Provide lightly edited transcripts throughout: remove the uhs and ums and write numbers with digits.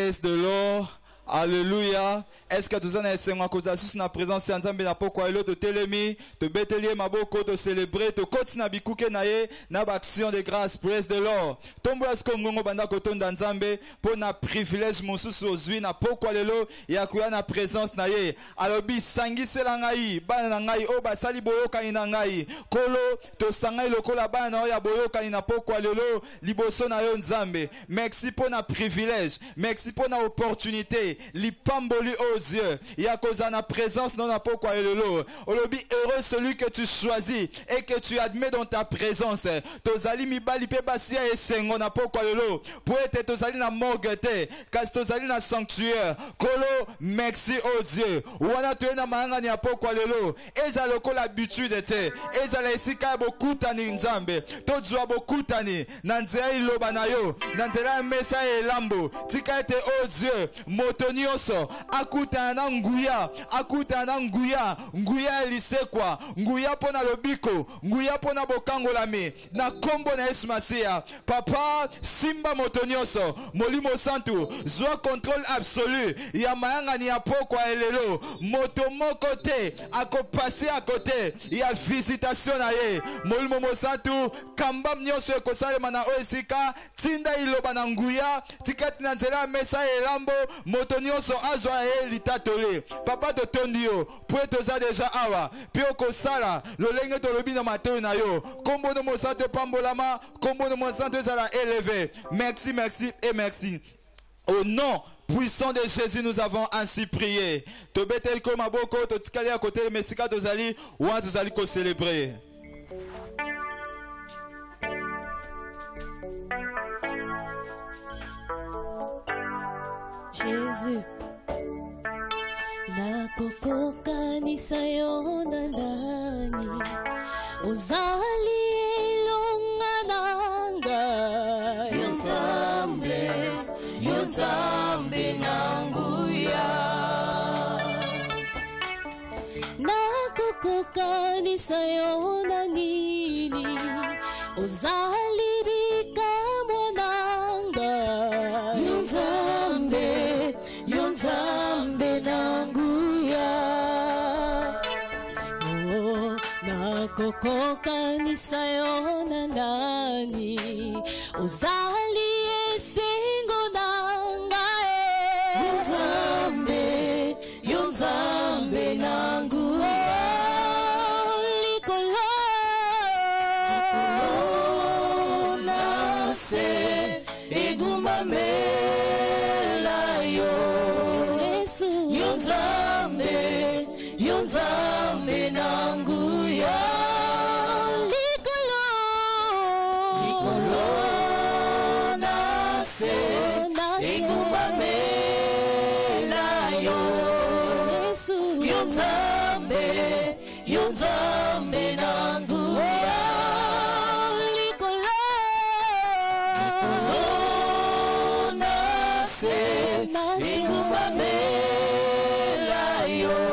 Praise the Lord. Alléluia. Est-ce que tu as une présence de Nzambe na poko elo to telemi to betelie maboko to célébrer to koti na bikuke na ye na action de grâce. Praise the Lord. Tombola sko ngongo banda kotonda Nzambe po na privilège mosusu ozwi na poko lelo ya kuya na présence na ye. Alobi sangisela ngai bana na ngai o basali boyoka ina ngai kolo to sangai lokola bana na ya boyoka ina poko lelo liboso na yo Nzambe. Merci pour na privilège, merci pour na opportunité. Lipamboli oh Dieu, yakoza na présence non na poko lelo. Olobi heureux celui que tu choisis et que tu admets dans ta présence. Tozali mibali pe basia esengo na poko lelo. Pour être tozali na morgete, kasi tozali na sanctuaire. Kolo merci oh Dieu. Wana tu na mahanga ni poko lelo. Eza loko l'habitude te. Eza la esika bokutani Nzambe. Tozwa bokutani na nzela iloba na yo. Na nzela mesa elambo. Tika ete oh Dieu, motonioso akutana nguya, akutana nguya, nguya lisekwa, nguya pona lobiko, nguya pona bokangolami, na kombo na Yesu Masia. Papa, simba motonioso, molimo santu, zwa contrôle absolu, ya mayanga ni apoko elelo, moto moko te, ako passer à côté, ya visitation na ye, molimo mosantu, kambam nyoso ekosalema na oesika, tinda iloba na nguya, tikati na nzela mesa elambo, motonioso azwa litatole. Papa to tondio pour toza déjà awa pio kosala lolenge to lobi na mateo na yo kombo no mosante pambolama kombo no mosante zala élevé. Merci, merci et merci. Au nom puissant de Jésus, nous avons ainsi prié. To betel ko maboko to tikali à côté mesika to zali ou to zali ko célébrer. Jésus nakokoka nisayo na ndani uzali elonga nanga yonzambe nanguya nakokoka nisayo na nini uzali bikamwa nanga yonzambe nanguya oh nakokoka nisayo na ndani uzali esengo nanga yonzambe nanguya likolo nase egumamela yo Yonzambe nanguya likolo nase egumamela yo Yonzambe nanguya likolo nase egumamela yo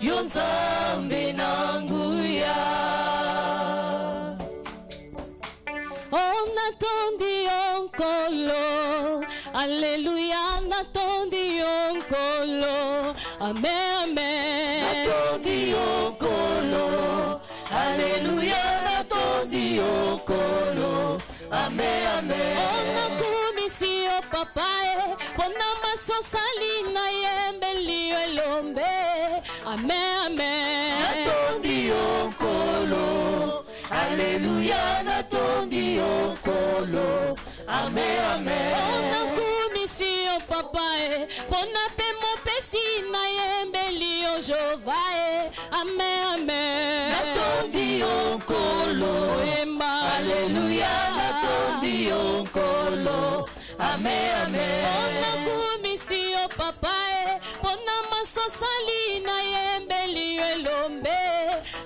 Yonzambe nanguya natondi onkolo Alléluia natondi onkolo Amen amen natondi onkolo Alléluia natondi onkolo Amen amen nakumisio papae pona masosali na yembeli elombe Amen amen natondi onkolo Alléluia natondi onkolo Amen amen nakumisio papae pona pe mopesi na yembeli ojovae Amen amen natondi onkolo Alléluia natondi onkolo Amen amen nakumisio papae pona masosali na yembeli elombe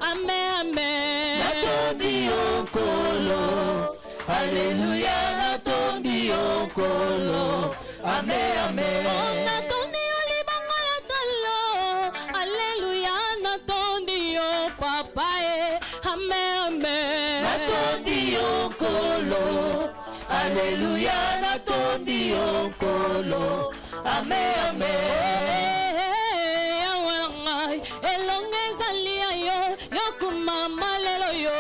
Amen amen natondi onkolo Alléluia natondi onkolo Amen amen natondi olibanga ya talo Alléluia natondi o papae Amen amen natondi onkolo Alléluia, natondi onkolo. Amen, amen. Elongezalia yo, yokumama lelo yo.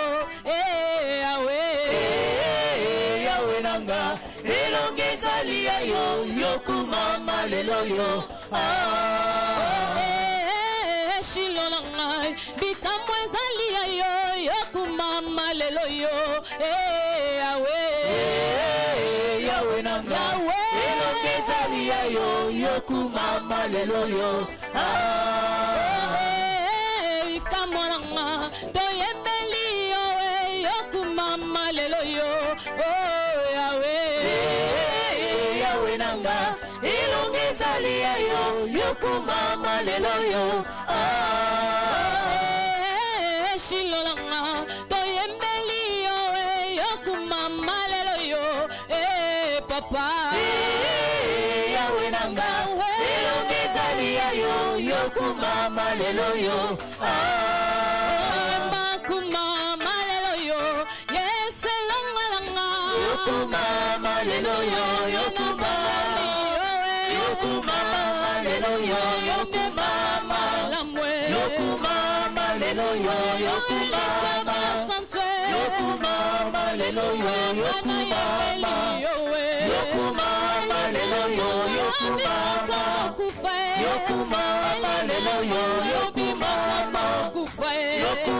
Yahweh nanga, elongezalia yo, yokumama lelo yo. Shilonangai, bitamwezalia yo, yokumama lelo yo. Yahweh nanga, elongezalia yo, yokumama lelo yo. Bitamwananga, toyembeli yo, yokumama lelo yo. Yahweh nanga, elongezalia yo, yokumama lelo yo. Shilonanga, toyembeli yo, yokumama lelo yo. Papa. Yahweh nanga, elongezalia yo, yokumama lelo yo. Makumama lelo yo, yes elongalanga. Yokumama lelo yo, yokumama lelo yo, yokumama lelo yo, yokumama lelo yo, yokumama lelo yo, yokumama lelo yo,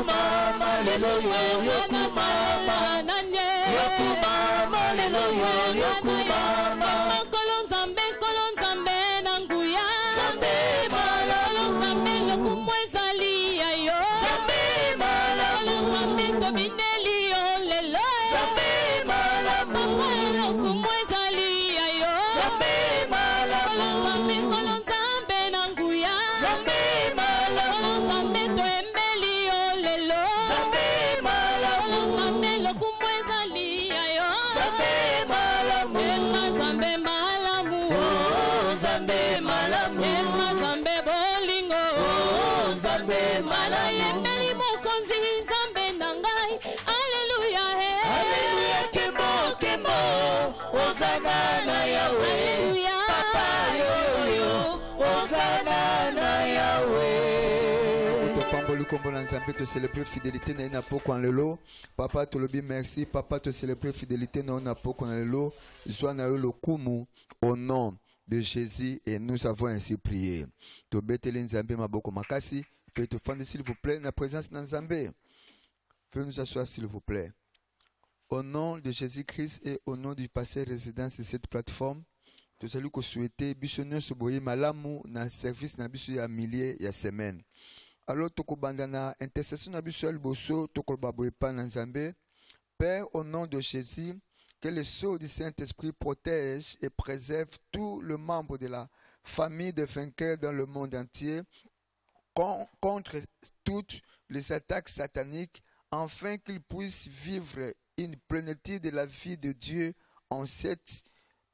yokumama lelo yo, yokumama lelo yo, yokumama Kolonzambe nanguya. Zambe malamu, Kolonzambe lokumwezalia yo. Zambe malamu, Kolonzambe tobineli yo lelo. Zambe malamu, Lokumwezalia yo. Zambe malamu, Kolonzambe nanguya. Zambe malamu, Kolonzambe toembeli yo lelo. Zambe malamu, Kolonzambe lokumwezalia yo. Zambe malamu, Zambe malamu. Zambe malamu, Zambe bolingo. Zambe malamu. Yembeli mokonzi Nzambe nangai. Alleluia. Alleluia, kembo, kembo, Hosanna na Yahweh. Alleluia. Papa yo, Hosanna na Yahweh. Pamboli kombo na Nzambe te célébrer fidélité na ina poko en lelo. Papa te lobi merci. Papa te célébrer fidélité na ina poko en lelo. Joie na yo le kumu au nom de Jésus et nous avons ainsi prié. To beteli Nzambe maboko makasi. Peut te fendre s'il vous plaît na présence de Nzambe. Veuillez nous asseoir s'il vous plaît. Au nom de Jésus-Christ et au nom du passé résident sur cette plateforme, nous allons souhaiter bisonyo soboye malamu na service na biso ya milliers ya semaine. Alors tokobanda na intercession na biso ya liboso tokoloba pa na Nzambe. Père, au nom de Jésus, que le sceau du Saint-Esprit protège et préserve tous les membres de la famille de vainqueurs dans le monde entier contre toutes les attaques sataniques, afin qu'ils puissent vivre une plénitude de la vie de Dieu en cette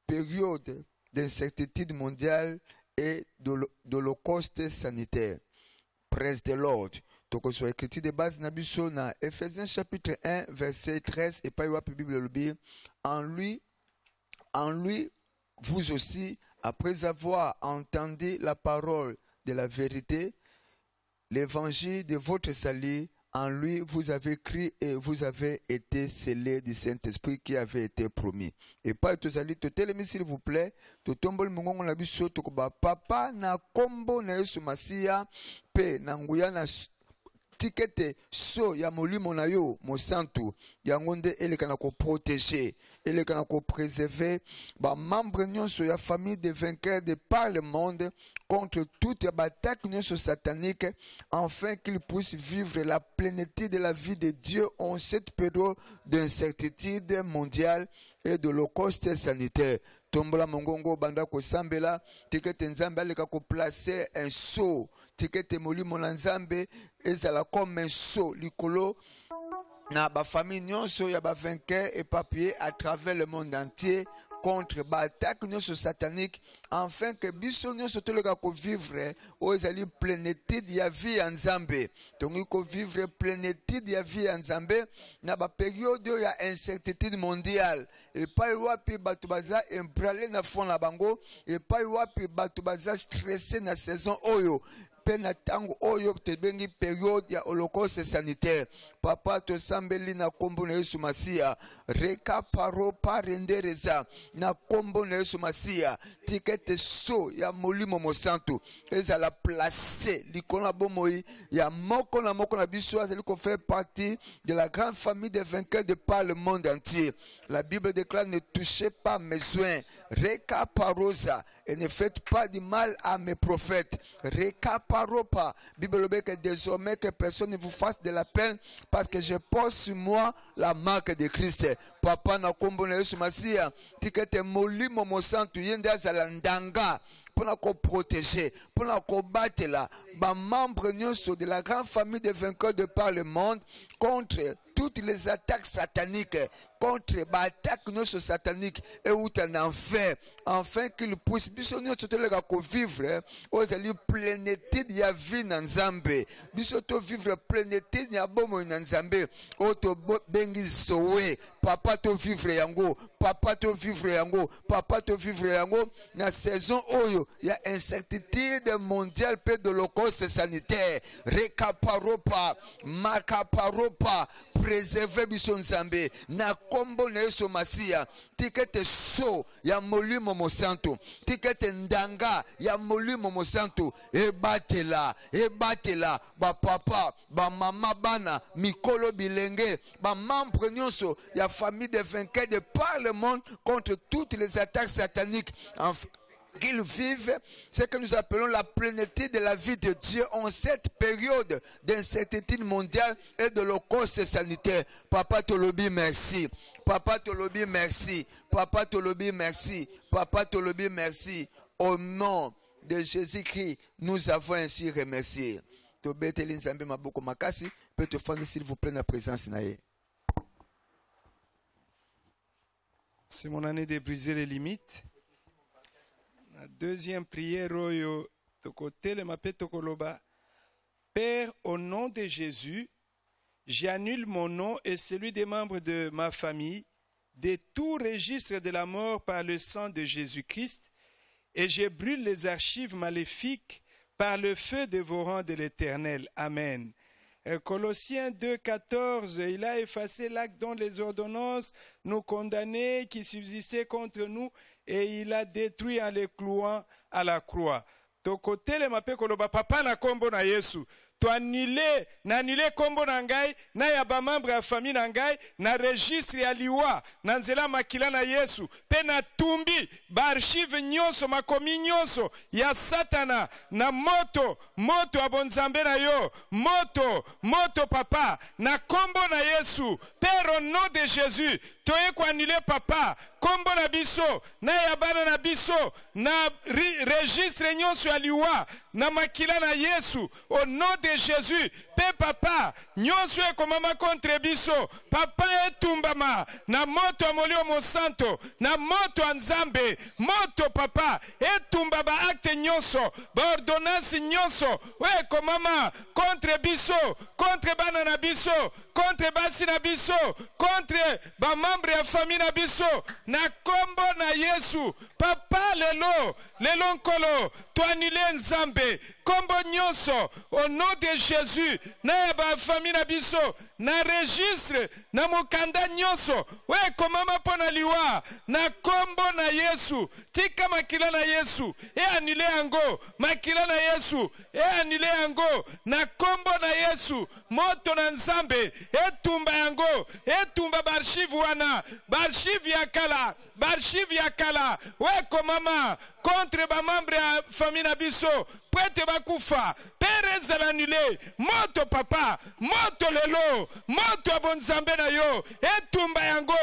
période d'incertitude mondiale et d'holocauste sanitaire. Praise the Lord. Donc, sur l'écriture de base, Nabiso, na Ephésiens chapitre 1, verset 13, et pas la Bible le dit, en lui, vous aussi, après avoir entendu la parole de la vérité, l'évangile de votre salut, en lui, vous avez cru et vous avez été scellés du Saint-Esprit qui avait été promis. Et pas tout ça, tout télémi s'il vous plaît, tout tombol mungongo na biso to koba papa na kombo na Yesu Masia pe na nguya na tikete so ya molimo na yo mosantu yango nde eleka na ko protéger eleka na ko préserver ba membre nyonso ya famille de vainqueurs de par le monde contre toute attaque satanique, afin qu'ils puissent vivre la plénitude de la vie de Dieu en cette période d'incertitude mondiale et de l'holocauste sanitaire. Tombola mongongo banda ko sambela tikete nzambe aleka ko placer un sceau tikete molimo na nzambe ezala comme un sceau likolo na ba famille nyonso ya ba vainqueur et papier à travers le monde entier contre l'attaque satanique, afin que biso nyonso toleka ko vivre ozali plénitude ya vie en Nzambe. Donc ko vivre plénitude ya vie en Nzambe na ba période ya incertitude mondiale. Et pas wapi batu baza embralé na fond na bango, et pas wapi batu baza stressé na saison oyo. Pena tango oyo te bengi période ya holocauste sanitaire. Papa to sambeli na kombo na Yesu Masia. Reka paro parendereza na kombo na Yesu Masia. Tikete so ya molimo mosantu. Eza la place likona bomoi ya moko na biso azali ko faire partie de la grande famille des vainqueurs de par le monde entier. La Bible déclare ne touchez pas mes soins. Reka parosa et ne faites pas du mal à mes prophètes. Reka paropa. Bible dit que désormais que personne ne vous fasse de la peine parce que je porte sur moi la marque de Christ. Papa na kombo na Yesu Masia, tikete molimo mosantu yende azala ndanga pour nous protéger, pour nous combattre là, ba membres de la grande famille des vainqueurs de par le monde contre toutes les attaques sataniques, contre l'attaque satanique et où en enfer, afin qu'ils puissent vivre aux alliés plénitude de la vie dans Nzambe, bisoto vivre plénitude de la bomo dans Nzambe, auto bengi sowe, papa to vivre yango, papa to vivre yango, papa to vivre yango, na saison oyo, il y a incertitude mondiale pe de l'holocauste sanitaire, rekaparopa, makaparopa, préserver biso Nzambe, na kombo na Yesu Masia, tikete so ya molimo mosantu, tikete ndanga ya molimo mosantu, ebatela, ba papa, ba mama bana, mikolo bilenge, ba membre nyonso ya famille de vainqueurs de par le monde contre toutes les attaques sataniques. Qu'ils vivent ce que nous appelons la plénitude de la vie de Dieu en cette période d'incertitude mondiale et de l'holocauste sanitaire. Papa Tolobi, merci. Papa Tolobi, merci. Papa Tolobi, merci. Papa Tolobi, merci. Au nom de Jésus-Christ, nous avons ainsi remercié. Tobeteli Nzambe maboko makasi, peut te fendre s'il vous plaît la présence nae. C'est mon année de briser les limites. La deuxième prière, Père, au nom de Jésus, j'annule mon nom et celui des membres de ma famille de tout registre de la mort par le sang de Jésus-Christ et je brûle les archives maléfiques par le feu dévorant de l'Éternel. Amen. Colossiens 2, 14, il a effacé l'acte dont les ordonnances nous condamnaient qui subsistaient contre nous et il a détruit en les clouant à la croix. Tokotele mape koloba papa na kombo na Yesu. To annulé kombo na ngai na ya ba membre ya famille na ngai na registre ya liwa na nzela makila na Yesu pe na tumbi ba archive nyonso makomi nyonso ya satana na moto abonzambe na yo moto papa na kombo na Yesu. Père, au nom de Jésus, toye ko annuler papa kombo na biso na ya bana na biso na registre nyonso ya liwa na makila na Yesu. Au nom de Jésus, pe papa nyonso ekomama contre biso papa etumbama na moto amolio mosanto na moto anzambe moto papa etumba ba acte nyonso ba ordonnance nyonso ekomama contre biso contre bana na biso contre basi na biso contre ba membre ya famille na biso na kombo na Yesu. Papa lelo nkolo to annule nzambe kombo nyonso au nom de Jésus na ba famille na biso na registre na mokanda nyonso we komama pona liwa na kombo na Yesu. Tika makila na Yesu e annule yango makila na Yesu e annule yango na kombo na Yesu. Moto na nzambe etumba yango etumba barshive wana barshive ya kala we komama contre ba membre ya famille na biso prete bakufa pere zala annulé moto papa moto lelo moto ya bonzambe na yo etumba yango,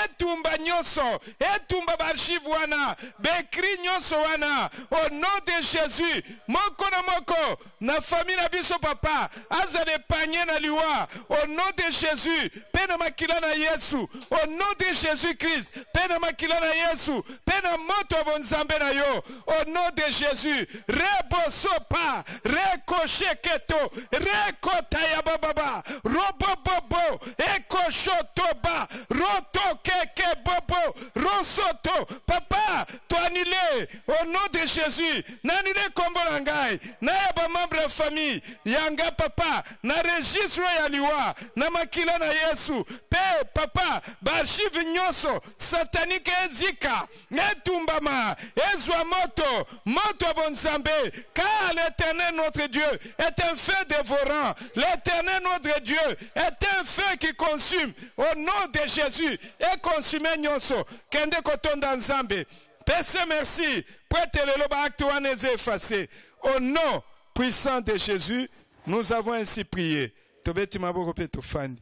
etumba nyonso, etumba baarchive wana, bekri nyonso wana, au nom de Jésus. Moko na moko na famille na biso papa azale panye na liwa, au nom de Jésus. Pena makila na Yesu, au nom de Jésus Christ. Pena makila na Yesu, pena moto ya bonzambe na yo, au nom de Jésus. Rebosopa, rekosheketo, rekota ya bababa, robobobo, ekoshotoba, roto keke bobo, rosoto. Papa, to annulé au nom de Jésus. N'annulé kombo na ngai, na ya ba membre de famille, yanga papa, na registre ya liwa, na makila na Yesu. Pe papa, ba archive nyonso, satanique ezika, netumbama, ezwa moto, moto bonzambe, car l'Éternel notre Dieu est un feu dévorant. L'Éternel notre Dieu est un feu qui consume. Au nom de Jésus, et consume nyonso, kende kotonda nzambe. Pese merci, prête le loba acte wana effacé. Au nom puissant de Jésus, nous avons ainsi prié. Tobeti maboko pe tofandi.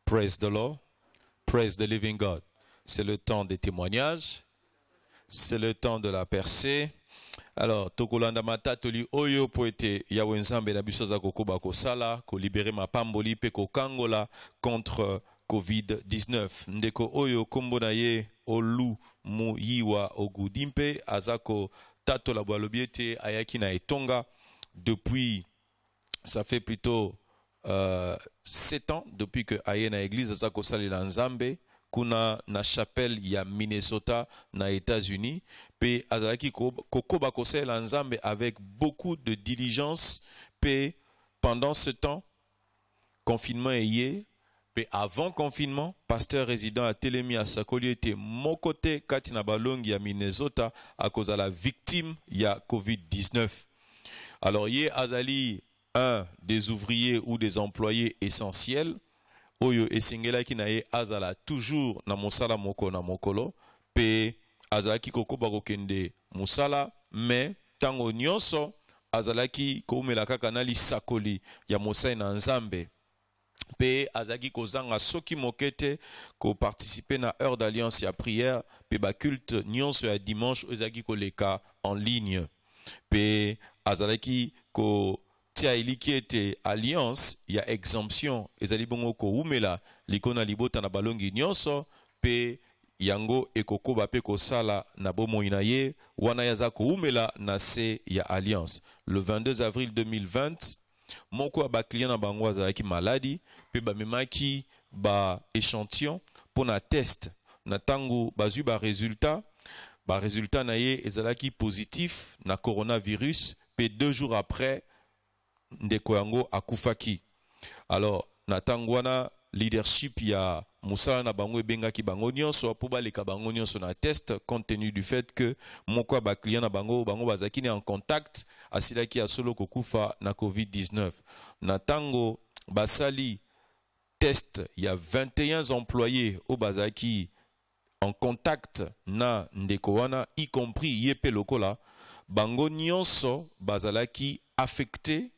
Praise the Lord. Praise the living God. C'est le temps des témoignages. C'est le temps de la percée. Alors, tokolanda matatoli oyo poete ya wenzambe na biso za kokoba kosala, ko libérer ma pamboli pe ko kangola contre COVID-19. Ndeko oyo kombo na ye olu muyiwa ogudimpe azako tato la boalobiete ayaki na etonga depuis, ça fait plutôt 7 ans depuis que aye na église azako sali la nzambe kuna na chapelle ya Minnesota na États-Unis pe azalaki kokoba kosala la nzambe avec beaucoup de diligence pe pendant ce temps confinement ayé pe avant confinement pasteur résident à Telemi à Sakoli était mon côté katina balongi ya Minnesota à cause de la victime ya COVID-19. Alors yé azali un des ouvriers ou des employés essentiels oyo esengela ki na ye azala toujours na mosala moko na mokolo pe azalaki kokoba kokende musala mais tango nyonso azalaki koumela kaka na lisakoli ya mosai na nzambe pe azalaki kozanga soki mokete ko participer na heure d'alliance ya prière pe ba culte nyonso ya dimanche ezalaki koleka en ligne pe azalaki ko tia iliki ete alliance ya exemption ezali bongo ko umela likona libota na balongi nyonso pe yango ekokoba pe kosala na bomoi na ye wana yaza ko umela na se ya alliance. Le 22 avril 2020 moko ya baklient na bango azalaki maladi pe bamemaki ba échantillon pour na test na tango bazwi ba résultat na ye ezalaki positif na coronavirus pe 2 jours après ndeko yango akufaki. Alors na tangwana leadership ya musala na bango ebengaki bango nyonso po baleka bango nyonso na test compte tenu du fait que moko ba client na bango bazaki ne en contact asilaki ya solo kokufa na COVID-19. Na tango basali test ya 21 employés au bazaki en contact na ndeko wana y compris yepe lokola bango nyonso bazalaki affecté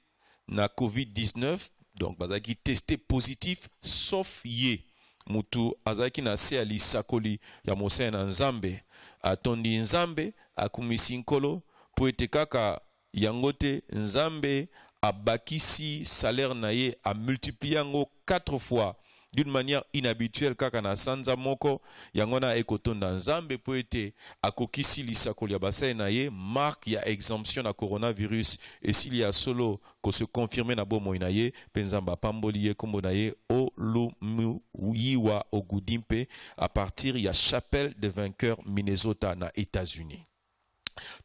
na COVID-19, donc bazaki testé positif sauf ye mutu azaki na se ali sakoli ya mosai na nzambe atondi nzambe akumisi nkolo po ete kaka yangote nzambe abakisi salaire na ye a multiplié yango 4 fois d'une manière inhabituelle kaka na sanza moko yangona ekotonda nzambe po ete akokisi lisakoli ya basai na ye marque ya exemption na coronavirus et s'il y a solo ko se confirmer na bomoi na ye penzamba pamboli ye kombo na ye Olumuyiwa Ogudimpe à partir ya chapelle des vainqueurs Minnesota na États-Unis.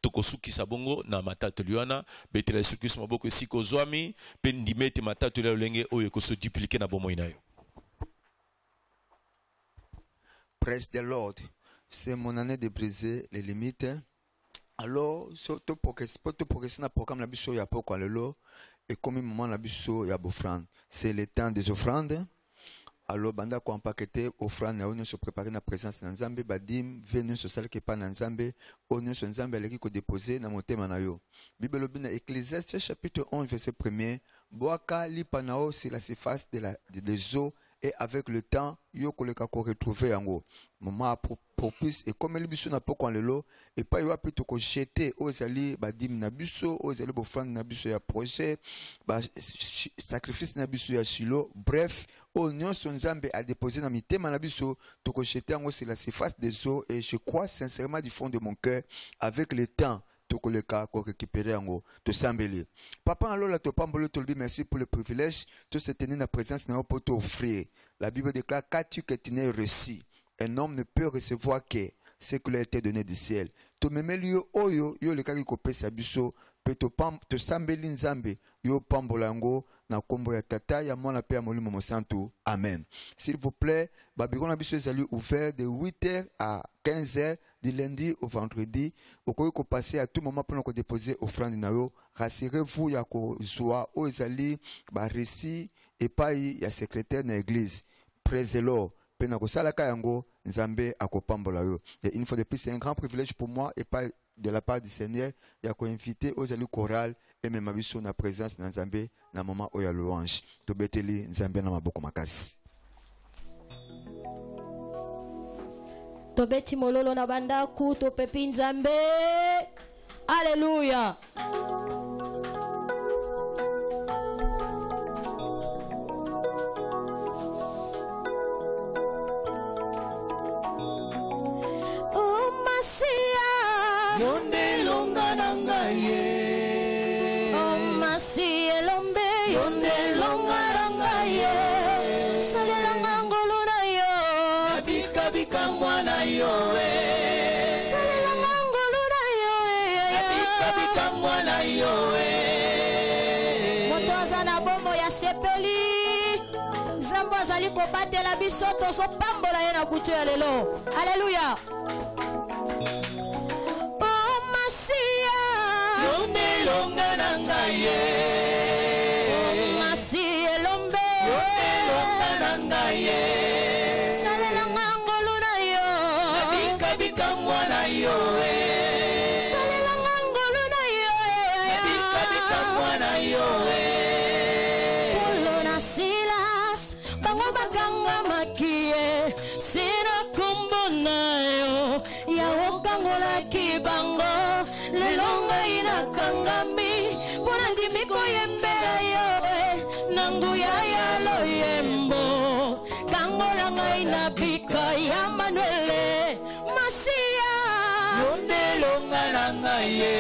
Tokosuki sabongo na matatoli wana betela suki maboko siko zwami pe ndimete matatoli olenge oyo ko se dupliquer na bomoi na yo. Praise the Lord. C'est mon année de briser les limites. Alors, surtout pour que na programme la biso ya poko lelo et comme moment la biso ya bofrande. C'est le temps des offrandes. alors banda ko empaqueté offrande na on se préparer na présence na Nzambe badim venu so sala ke pa na Nzambe on so Nzambe aleki ko déposer na motema na yo. Bible bina Ecclésiaste chapitre 11 verset 1er boaka lipa na o sur la surface des eaux et avec le temps yo koleka ko retrouver yango moment propice et comme biso na poko lelo et pas yo apito ko jeter ozali badim na biso ozali bofrande na biso ya projet ba sacrifice na biso ya Shilo bref Oignon son Nzambe a déposé dans mi thème na biso to ko jeter yango sur la surface des eaux et je crois sincèrement du fond de mon cœur avec le temps tokoleka ko récupérer yango to sambeli papa alola to pambolo to lui merci pour le privilège de se tenir na présence na pour t'offrir. La Bible déclare qu'as-tu que tu n'es reçu un homme ne peut recevoir que ce qui lui a été donné du ciel. To memeli oyo yo le kaki ko pesa biso pe to sambeli Nzambe yo pambola yango na kombo ya tata ya mwana pe ya molimo mosantu amen. S'il vous plaît babiro na biso ezali ouvert de 8h à 15h du lundi au vendredi. Vous pouvez passer à tout moment pour nous déposer offrande na yo. Rassurez-vous ya ko zwa o ezali ba récit et pas ya secrétaire na église. Praise the Lord. Pena ko sala ka yango Nzambe akopambola yo. Et une fois de plus c'est un grand privilège pour moi et pas de la part du Seigneur ya ko inviter aux alus chorales et même abiso na présence na Nzambe na moment o ya louange. To beteli Nzambe na maboko makasi. Tobeti mololo na bandaku topepi Nzambe. Alléluia. Yonde longa nangaye. Oh masi elombe yonde longa nangaye. Salela ngangolo na yo. Abika bika mwana yo. Salela ngangolo na yo. Abika bika mwana yo. Moto azana bombo ya sepeli. Zambo azali ko batela biso to so pambola ye na butu ya lelo. Alléluia. Longa nangaye. Masi elombe Longa nangaye. Salela ngangolo na yo. Abika bika mwana yo. Salela ngangolo na yo. Abika bika mwana yo. Paulo na Silas bango baganga makie sina kombo na yo ya okangola kibango lelonga inakangami pona ndimi koyembela yo nanguya ya loyembo kangola ngai na bika ya Manuele Masia Yonde longa nangaye.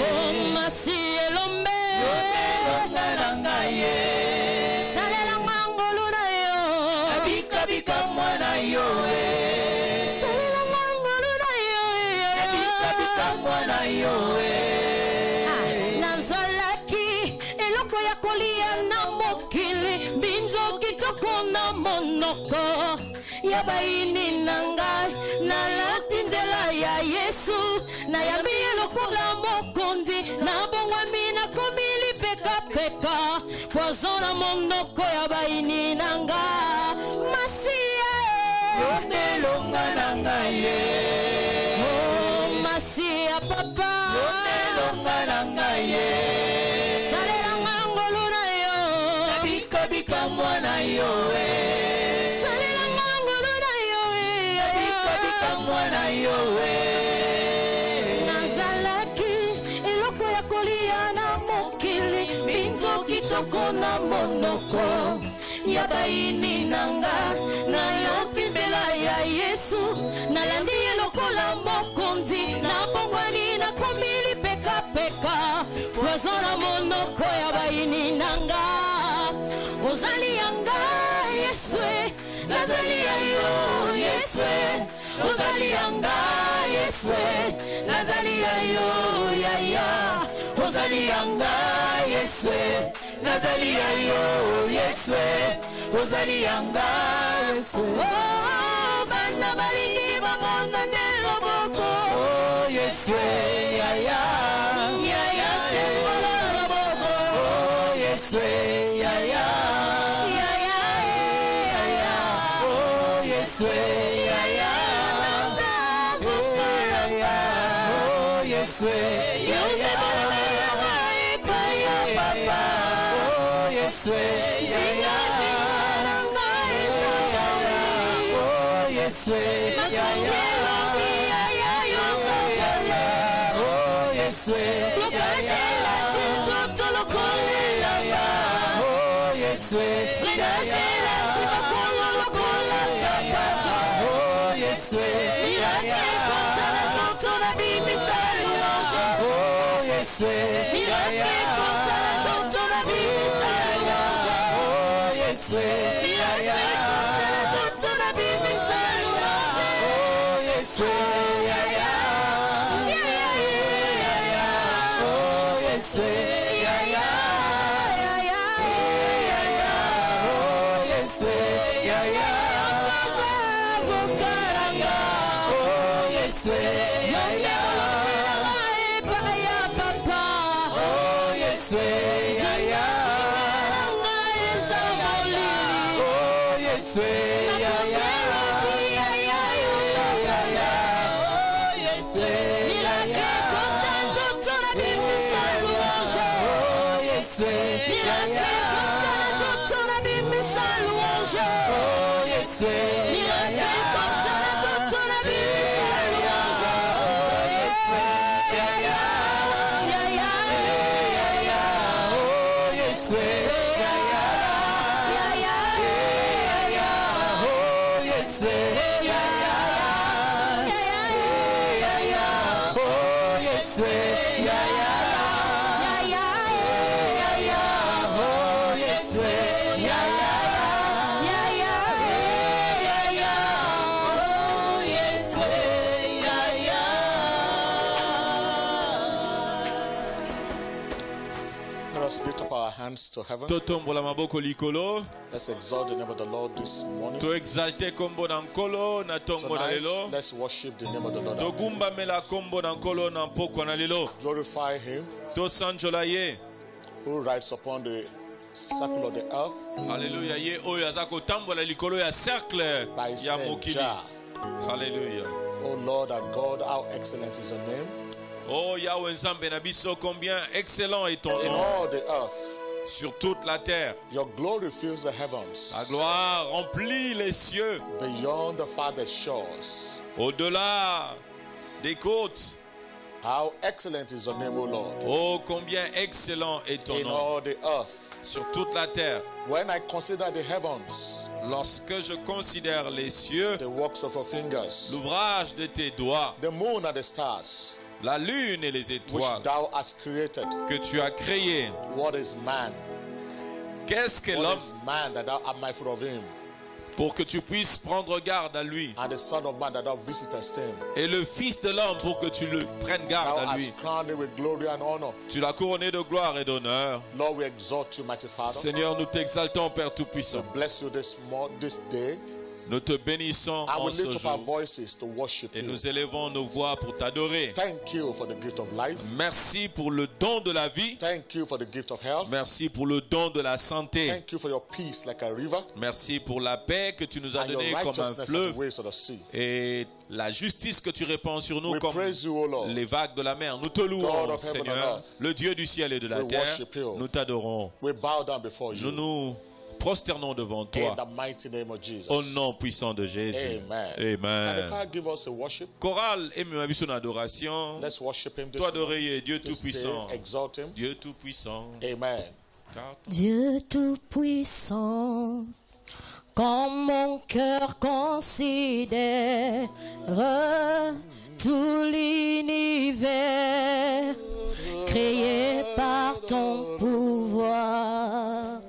oh Masia lombe Longa nangaye. salela ngangolo na yo Abika bika mwana yo. salela ngangolo na yo Abika bika mwana yo. nazalaki eloko ya kolia na mokili mbinzo kitoko na monoko ya baini na ngai nalati nzela ya Yesu nayambi elokola mokonzi nabongwami nakomi lipekapeka pozo na monoko ya baini na ngai Masia Yonde longa nangaye. oh Masia papa Longa nangaye. salela ngangolo na yo Abika bika mwana yo. salela ngangolo na yo Abika bika mwana yo. nazalaki eloko ya kolia na mokili mbinzo kitoko na monoko ya baini nanga nayoki mbela ya Yesu nalandi elokola mokonzi nabongwani nakomi lipekapeka pozo na monoko ya baini nanga ozali yanga Yesu nazali ya yo Yesu ozali yanga Yesu nazali ya yo yaya ozali yanga Yesu nazali ya yo Yesu ozali yanga Yesu oh bana balingi bangonda ndelo boko Oh Yesu yaya. yaya sembola boko Oh Yesu yaya. yaya Yesu, ya ya. Oh Yesu, ya ya. Oh Yesu, ya ya. Oh Yesu, ya ya. Oh Yesu, ya ya. Oh Yesu, ya ya. Oh Yesu, ya ya. Oh Yesu, ya ya. Oh Yesu, ya ya. Oh Yesu, ya ya. Oh Yesu, ya ya. Oh Yesu, ya ya. Oh Yesu, ya ya. Oh Yesu, ya ya. Oh Yesu, ya ya. To heaven. Totombola maboko likolo. Let's exalt the name of the Lord this morning. To exalter kombo na nkolo na tongo na lelo. Let's worship the name of the Lord. To gumba mela kombo na nkolo na mpoko na lelo. Glorify him. To sanjola ye. Who rides upon the circle of the earth. Hallelujah. Ye oyo azako tambola likolo ya cercle ya mokili. Hallelujah. Oh Lord and God, how excellent is your name. Oh Yahweh Nzambe na biso, combien excellent est ton nom. In all the earth. Sur toute la terre. Your glory fills the heavens. Ta gloire remplit les cieux. Beyond the farthest shores. Au-delà des côtes. How excellent is your name, O Lord. Oh, combien excellent est ton nom. In all the earth. Sur toute la terre. When I consider the heavens. Lorsque je considère les cieux. The works of your fingers. L'ouvrage de tes doigts. The moon and the stars. La lune et les étoiles. Which thou hast created. Que tu as créé. What is man? Qu'est-ce que l'homme? What is man that thou art mindful of him? Pour que tu puisses prendre garde à lui. And the son of man that thou visitest him. Et le fils de l'homme pour que tu le prennes garde thou à lui. Hast crowned him with glory and honor. Tu l'as couronné de gloire et d'honneur. Lord, we exalt you, mighty Father. Seigneur, nous t'exaltons, Père Tout-Puissant. We bless you this day. Nous te bénissons en ce jour et nous élevons nos voix pour t'adorer. Merci pour le don de la vie. Merci pour le don de la santé. Merci pour la paix que tu nous as donnée comme un fleuve et la justice que tu répands sur nous comme les vagues de la mer. Nous te louons, Seigneur, le Dieu du ciel et de la terre. Nous t'adorons. Nous nous prosternons devant toi au nom puissant de Jésus. Amen. Chorale et son adoration. Toi adorer Dieu Tout-Puissant. Dieu Tout-Puissant. Amen. Dieu Tout-Puissant, quand mon cœur considère tout l'univers créé par ton pouvoir,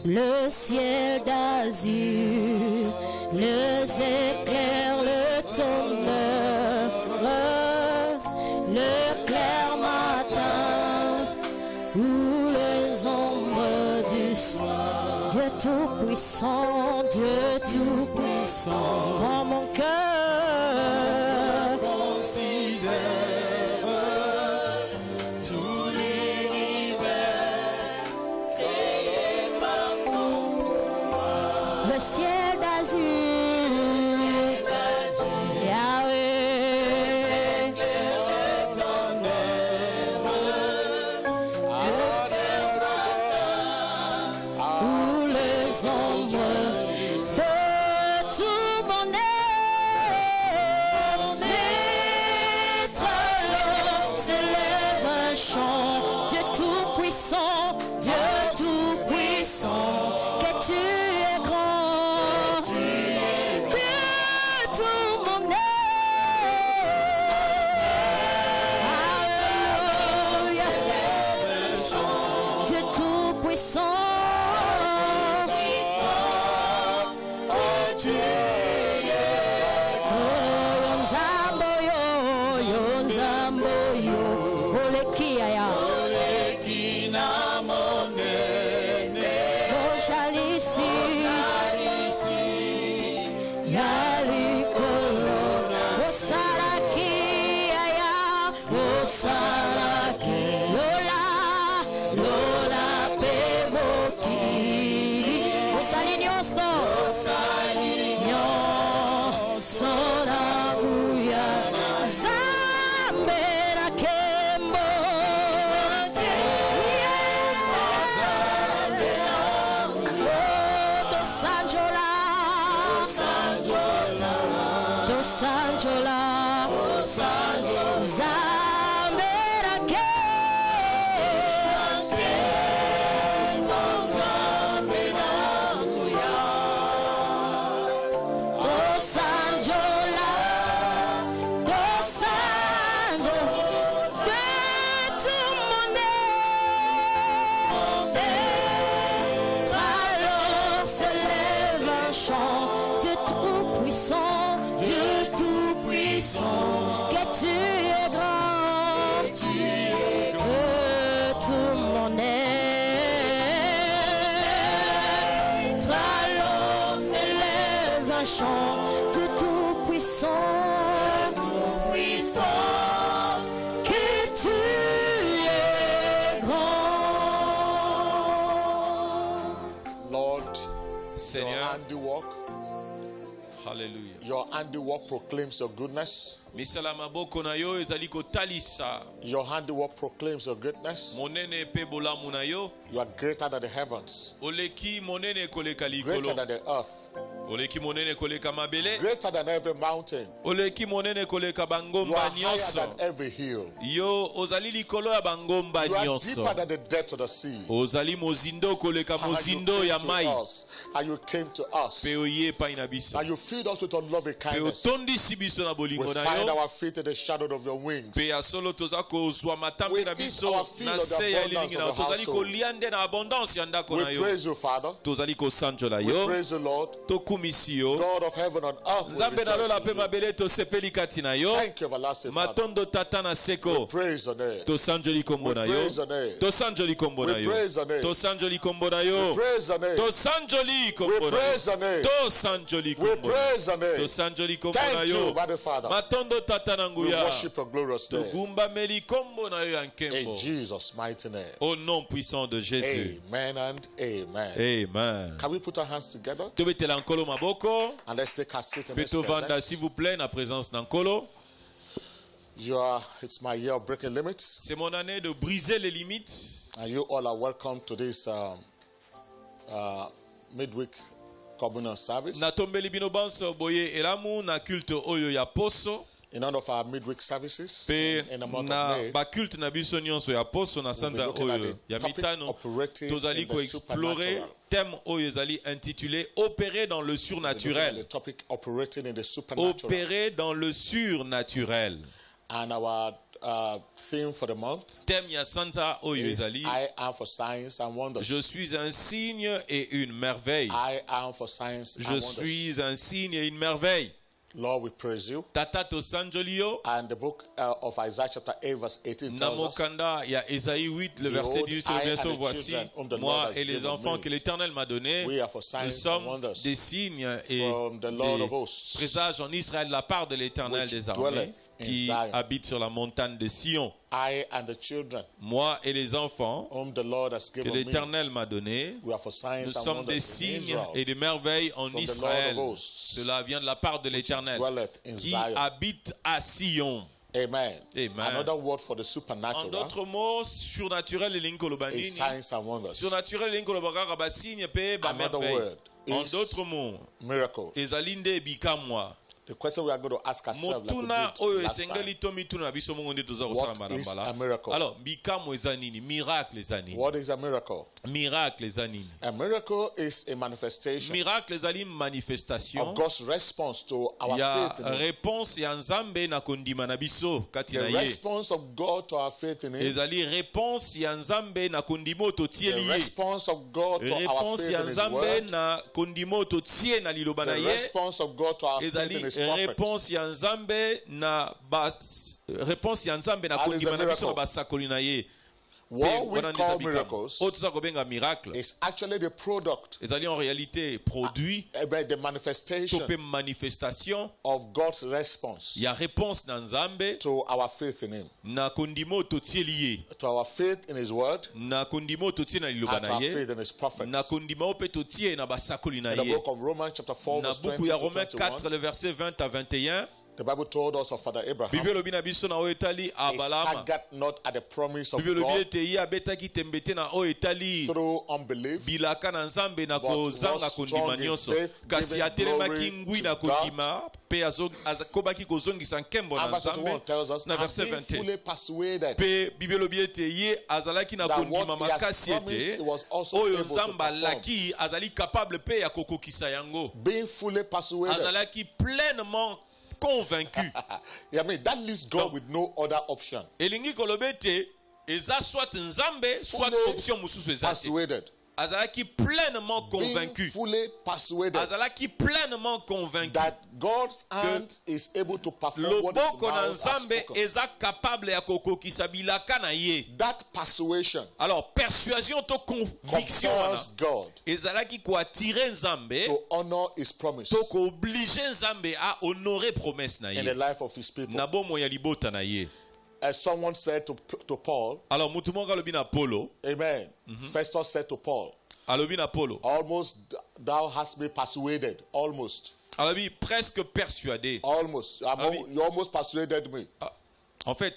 le ciel d'azur, les éclairs, le tonnerre, le clair matin ou les ombres du soir. Dieu Tout-Puissant, Dieu Tout-Puissant, quand mon cœur considère tout l'univers créé par ton pouvoir, le ciel d'azur, tu es Nzambo yo, Nzambo yo, olekia ya. Olekina monene Oshalisi, yalikolo. Osaraki ya, osaraki. Lola peboki. Osalinyosto. Sona uya Zambera Kembo Dosanjola Zambera handiwork. Hallelujah. Your handiwork proclaims your goodness. Misala maboko na yo ezali kotalisa. Your handiwork proclaims your greatness. Monene pe bolamu na yo. You are greater than the heavens. Oleki monene koleka likolo. Greater than the earth. Oleki monene koleka mabele. Greater than every mountain. Oleki monene koleka You bangomba are higher nyonso. than every hill. Yo ozali likolo ya bangomba You are nyonso. deeper than the depth of the sea. Ozali mozindo koleka And you mozindo came ya to mai. us. And you came to us. Pe oye pa ina biso. And you feed us with your loving Pe kindness. otondisi biso na We bolingo na find yo. our feet in the shadow of your wings. Pe ya solo toza kozwa matambe We na eat biso our fill na of the se ya abundance lilingi na of the tozali household. kolia nde na abondance ya ndako na We yo. praise you, Father. Tozali kosanjola We yo. praise the Lord, Tokumisi yo. God of heaven and earth. We Nzambe na lola rejoice pe in you. mabele tosepeli kati na yo. Thank you, everlasting Father. Matondo tata na seko. Praise your name. Tosanjoli kombo We na yo. praise your name. Tosanjoli kombo na We yo. praise your name. Tosanjoli kombo na yo. Praise your name. Tosanjoli We kombo na praise yo. your name. Tosanjoli We kombo na yo. praise your name. Tosanjoli kombo na Thank you, yo. mighty Father. Matondo tata na We nguya. worship your glorious name. Togumba meli kombo na yo ya In nkembo. Jesus' mighty name. Au nom puissant de Jésus. Amen and amen. Amen. Can we put our hands together Tobetela nkolo maboko. and let's take our seat in His Peto vanda presence? s'il vous plaît na présence d'Ankolo. It's my year of breaking limits, C'est mon année de briser les limites. and you all are welcome to this midweek communal service. Natombeli bino banso boye elamu na culte oyo ya poso. In one of our midweek services Pe in the month na of May, ba culte na biso nyonso ya poso na sanza looking at oyo the ya topic mitano. operating Tozali in the ko explorer supernatural. thème oyo ezali intitulé Opérer dans le the surnaturel. topic operating in the supernatural. Opérer dans le surnaturel. And our theme for the month Thème ya sanza oyo is ezali I am for signs and wonders. Je suis un signe et une merveille. I am for signs Je and wonders. suis un signe et une merveille. Lord, we praise you. Tata to sanjolio. And the book of Isaiah chapter 8 verse 18 tells us, Namokanda, il y a Esaïe 8, le verset Behold, 10 I and verset the voici, children whom the Lord moi has et les given enfants me, que l'Éternel m'a donnés, we are for signs nous and sommes wonders des signes et from the Lord des of hosts, présages en Israël de la part de l'Éternel which des armées dwelleth in qui Zion. habite sur la montagne de Sion. I and the children Moi et les enfants whom the Lord has que given me, l'Éternel m'a donnés, we are for signs nous and sommes des wonders in signes Israel, et des merveilles en from the Israël. Lord of hosts, Cela vient de la part de l'Éternel dwelleth in qui Zion. habite à Sion. Amen. Amen. Another word for the En supernatural d'autres mots, surnaturel et is l'incolobanini. signs and wonders. Surnaturel et l'incolobagara ba signe pe ba Another merveille. word En is d'autres mots, miracle. ezalinde bikamwa. The question we are going to ask ourselves, like we motuna did oyo last time, esengeli to mituna na biso mongo nde toza kosala what is mbala. a miracle? Alors bikamwa eza nini? Miracle eza nini? What is a miracle? Miracle eza nini? A miracle is a manifestation Miracle ezali manifestation of God's response to our ya faith in Him. réponse ya Nzambe na kondima na biso kati na The ye. response of God to our faith in Him. Ezali réponse ya Nzambe na kondima totie The liye. response of God to our Réponse faith ya in His Nzambe word. na kondima totie na liloba na The ye. response of God to our faith Ezali in His prophet. réponse ya Nzambe na réponse ya Nzambe na That is a kondima na biso na miracle. basakoli na ye. What we call miracles Oyo toza kobenga miracle. is actually the product, Ezali en réalité produit the manifestation to pe manifestation of God's response ya réponse na Nzambe to our faith in Him, na kondima totie liye. to our faith in His word, Na kondima totie na liloba and to na our ye. faith in His prophets. Na kondima ope totie na basakoli na In the ye. book of Romans chapter 4 Na verse 20 buku ya to Romains 4 21, le verset 20 à 21. the Bible told us of Father Abraham. Bible lobi na biso na oyo etali He Abalama. staggered not at the promise of Bible lobi God ete ye abetaki tembete na oyo etali through unbelief, bilaka na Nzambe na but kozanga was kondima strong in nyonso. faith, Kasi giving atelemaki glory ngwi to na God. kondima pe akobaki kozongisa nkembo na and verse 21 Nzambe. tells us, Na and verset being 20. fully persuaded Pe Bible lobi ete ye azalaki na that kondima what he has makasi promised, ete he was also oyo able to Nzambe perform. alaki azali capable pe ya kokokisa yango. Being fully persuaded. Azalaki pleinement convaincu. I mean, that leaves God with no other option. Elingi koloba ete eza soit Nzambe soit Fully option mosusu eza te. Persuaded. Azalaki pleinement Being convaincu. fully persuaded Azalaki pleinement convaincu. that God's hand is able to perform what His Loboko na mouth has Nzambe spoken. eza capable ya kokokisa bilaka na ye. That persuasion Alors persuasion to conviction wana compels God ezalaki koatire Nzambe to honor His promise to kooblige Nzambe a honorer promesse na in the ye life of His people. na bomo ya libota na ye. As someone said to Paul, Alors mutu moko alobi na Polo, amen. Festus said to Paul, alobi na Polo, almost thou hast me persuaded. Almost. alobi presque persuadé. Almost. You almost persuaded me. En fait,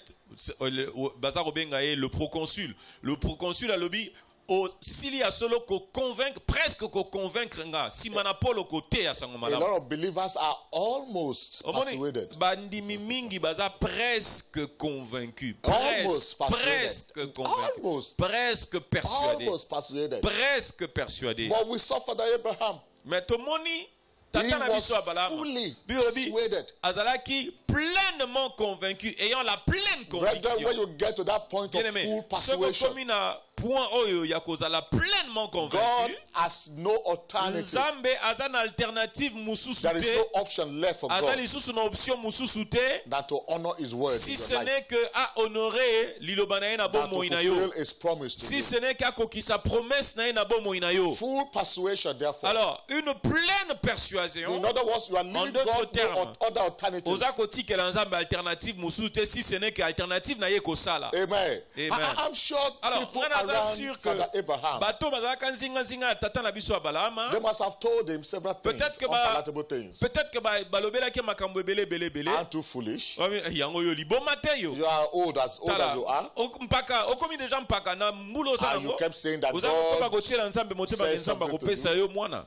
baza kobenga ye le proconsul. Le proconsul alobi o sili ya solo ko convaincre presque ko convaincre nga simana Polo kote ya sango A malamu. lot of believers are almost persuaded. Bandimi mingi baza presque convaincu. Almost persuaded. Presque convaincu. Almost. Presque persuadé. Almost persuaded. Presque persuadé. But we saw Father Abraham. Mais tomoni He tata na was biso Abalama. fully Biolobi persuaded. azalaki pleinement convaincu, ayant la pleine Brethren, conviction. when you get to that point of Bien-aimé, full soko persuasion, komi na point oyo ya kozala pleinement God convaincu, has no alternative. Nzambe aza na alternative mususu There is te, no option left for aza God lisusu na option mususu te, than to honor His word si in ce your n'est life, que a honorer liloba na ye na than to bomoi na yo, fulfill His promise to si you. ce n'est qu'à kokisa promesse na ye na bomoi na yo. Full persuasion, therefore. Alors, une pleine persuasion, In other words, you are leaving d'autres God no termes, other alternative. oza kotikela Nzambe alternative mususu te, si ce n'est que alternative na ye kosala. Amen. Amen. I'm sure Alors, people nga naza around sûr que Father Abraham, bato bazalaka nzinga ya tata na biso ya Balama, they must have told him several things, peut-être que unpalatable things. peut-être que balobelaki makambo ebele. I'm too foolish. Yango yo liboma te yo. You are old as Tala, you are. mpaka okomi deja mpaka na mbulo oza And you yango. kept saying that Oza kokoba God kotiela Nzambe motema says Nzambe something to akopesa yo mwana.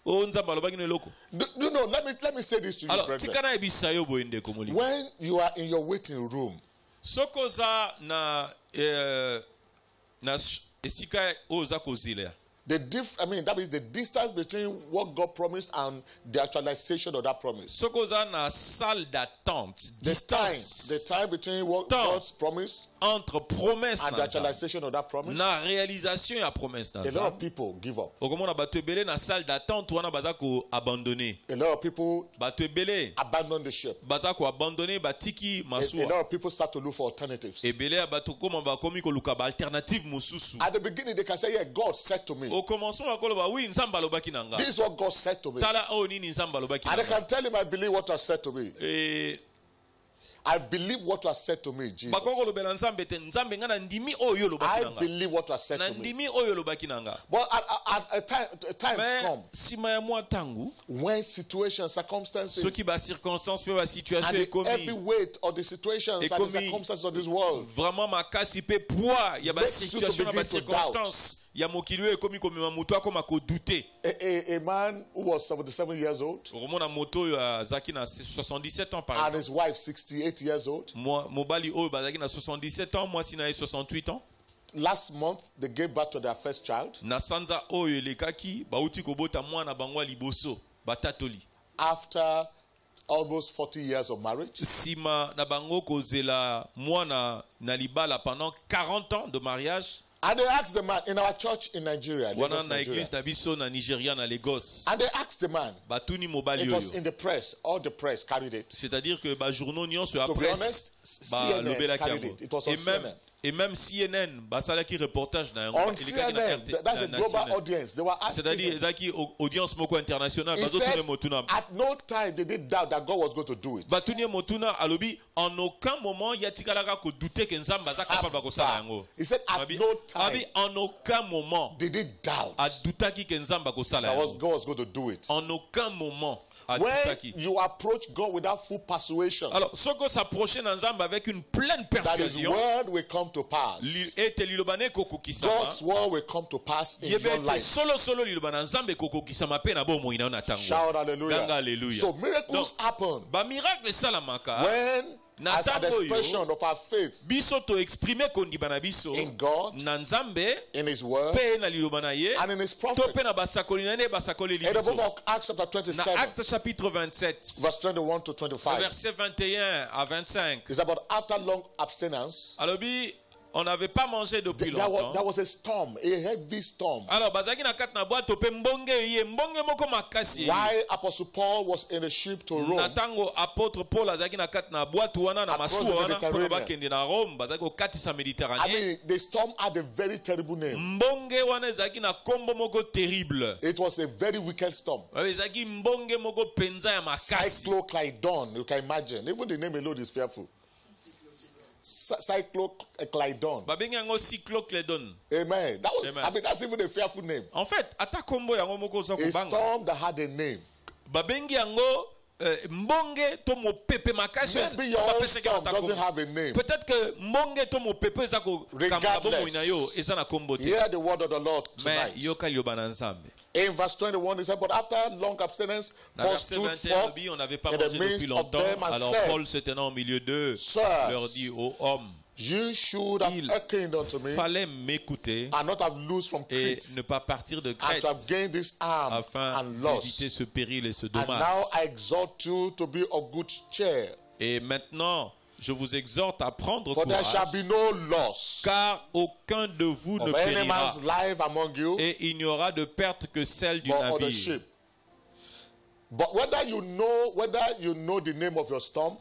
O Nzambe alobaki na eloko. Do you know, let me say this to you, Alors, brethren. tika na ebisa yo boye ndeko molimo. When you are in your waiting room, Soko oza na esika oyo oza kozila. that means the distance between what God promised and the actualization of that promise. Soko oza na salle d'attente. The Distance time between what Temps. God's promise entre promesse and the na Nzambe. actualization of that promise. Na réalisation ya promesse na A lot Nzambe. of people give up. Okomona bato ebele na salle d'attente wana baza ko abandonner. A lot of people Bato ebele abandon the ship. baza ko abandonner batiki A masuwa. lot of people start to look for alternatives. Ebele ya bato koma bakomi koluka ba alternative mususu. At the beginning, they can say, yeah, God said to me. Au commencement bakoloba oui Nzambe alobaki na nga. This is what God said to me. Tala o nini Nzambe alobaki na And I nga. can tell him I believe what has said to me. Eh I believe what has said to me, Jesus. bakoko lobela Nzambe te Nzambe nga na ndimi oyo lobaki I na nga. believe what has said Na to me. ndimi oyo lobaki na nga. But at times Mais come sima ya mwa tangu when situations, circumstances, soki ba circonstance pe ba situation and the heavy ekomi weight of the situations and the Ekomi. circumstances of this world vraiment makasi pe poids ya ba makes you to situation na ba begin to doubt. circonstance ya mokili oyo ekomi komema moto akoma kodute. A man who was 77 years old Okomona moto oyo azaki na 77 ans par and exemple. his wife 68 years old. Mobali oyo bazaki na 77 ans, mwasi na ye 68 ans. Last month, they gave birth to their first child. Na sanza oyo elekaki bauti kobota mwana bangwa liboso batatoli. After almost 40 years of marriage. Sima na bango kozela mwana na libala pendant 40 ans de mariage. And they asked the man in our church in Nigeria, Wana Lagos, na Nigeria. église na biso na Nigeria na Lagos. And they asked the man. Batuni mobali It was oyo. in the press. All the press carried it. C'est-à-dire que ba journaux nyonso ya To be presse honest, ba CNN lobelaki carried yango. it. It was on CNN. Et même CNN basalaki reportage na yango. On CNN, that's a global audience. They were asking C'est-à-dire him. ezaki audience moko internationale. He Bazotune said, motuna. at no time they did doubt that God was going to do it. Batuni motuna alobi en aucun moment yatikalaka ko douter que nzamba za capable kosala yango. He said at no time Abi en aucun moment they did doubt adutaki que nzamba kosala that yango. God was going to do it. En aucun moment When adutaki. you approach God without full persuasion, Alors, ce qu'on s'approche dans Nzamba avec une pleine that His persuasion, word will come to pass. ete lilobane koko kisama. God's word will come to pass in your Yebete life. solo lilobana Nzambe koko kisama pe na bomo ina na tango. Shout hallelujah. Ganga hallelujah. So miracles Donc, happen ba miracle salamaka. when, Na as an tango yo, expression of our faith biso to exprimer kondiba na biso in God, na Nzambe in His word, pe na lilobana ye and in His to prophet. pe na basakoli na ne basakoli In the libiso. book of Acts chapter Na 27, Acte chapitre 27 verse 21 to 25, verset 21 à 25. it's about after long abstinence, Alobi on n'avait pas mangé depuis there longtemps. was a storm, a heavy storm. Alors bazaki na kati na boîte pe mbonge ye mbonge moko makasi. While Apostle Paul was in a ship to Rome, Na tango apôtre Paul azaki na kati na boîte wana na Across masuwa the wana Mediterranean. pona bakende na Rome bazaki okatisa I Méditerranée. mean, the storm had a very terrible name. Mbonge wana ezaki na kombo moko terrible. It was a very wicked storm. Ezaki mbonge moko penza ya makasi. Cycloclydon, you can imagine. Even the name alone is fearful. Cycloclydon. Babengi yango cycloclydon. Amen. That was, Amen. I mean, that's even a fearful name. En fait, ata kombo yango moko za A kobanga. storm that had a name. Babengi yango mbonge to mopepe makasi. Maybe your own storm doesn't have a name. Peut-être que mbonge to mopepe eza ko kamba bomo ina yo eza na kombo te. Hear the word of the Lord Mais tonight. yoka liyoba na Nzambe. In verse 21, he said, but after long abstinence, Dans Paul verset stood 21, forth on n'avait pas in mangé the depuis midst of longtemps. them and Alors said, Paul se tenant au milieu d'eux, Sirs, leur dit aux hommes, you should have il hearkened unto me fallait m'écouter and not have loosed from et Crete, ne pas partir de and Crète to have gained this arm afin and d'éviter lost. ce péril et ce And dommage. now I exhort you to be of good cheer, Et maintenant, je vous exhorte à prendre for there shall courage, be no loss car aucun de vous ne of any périra man's life among you, et il n'y aura de perte que celle du but of the navire. ship. But whether you know the name of your storm,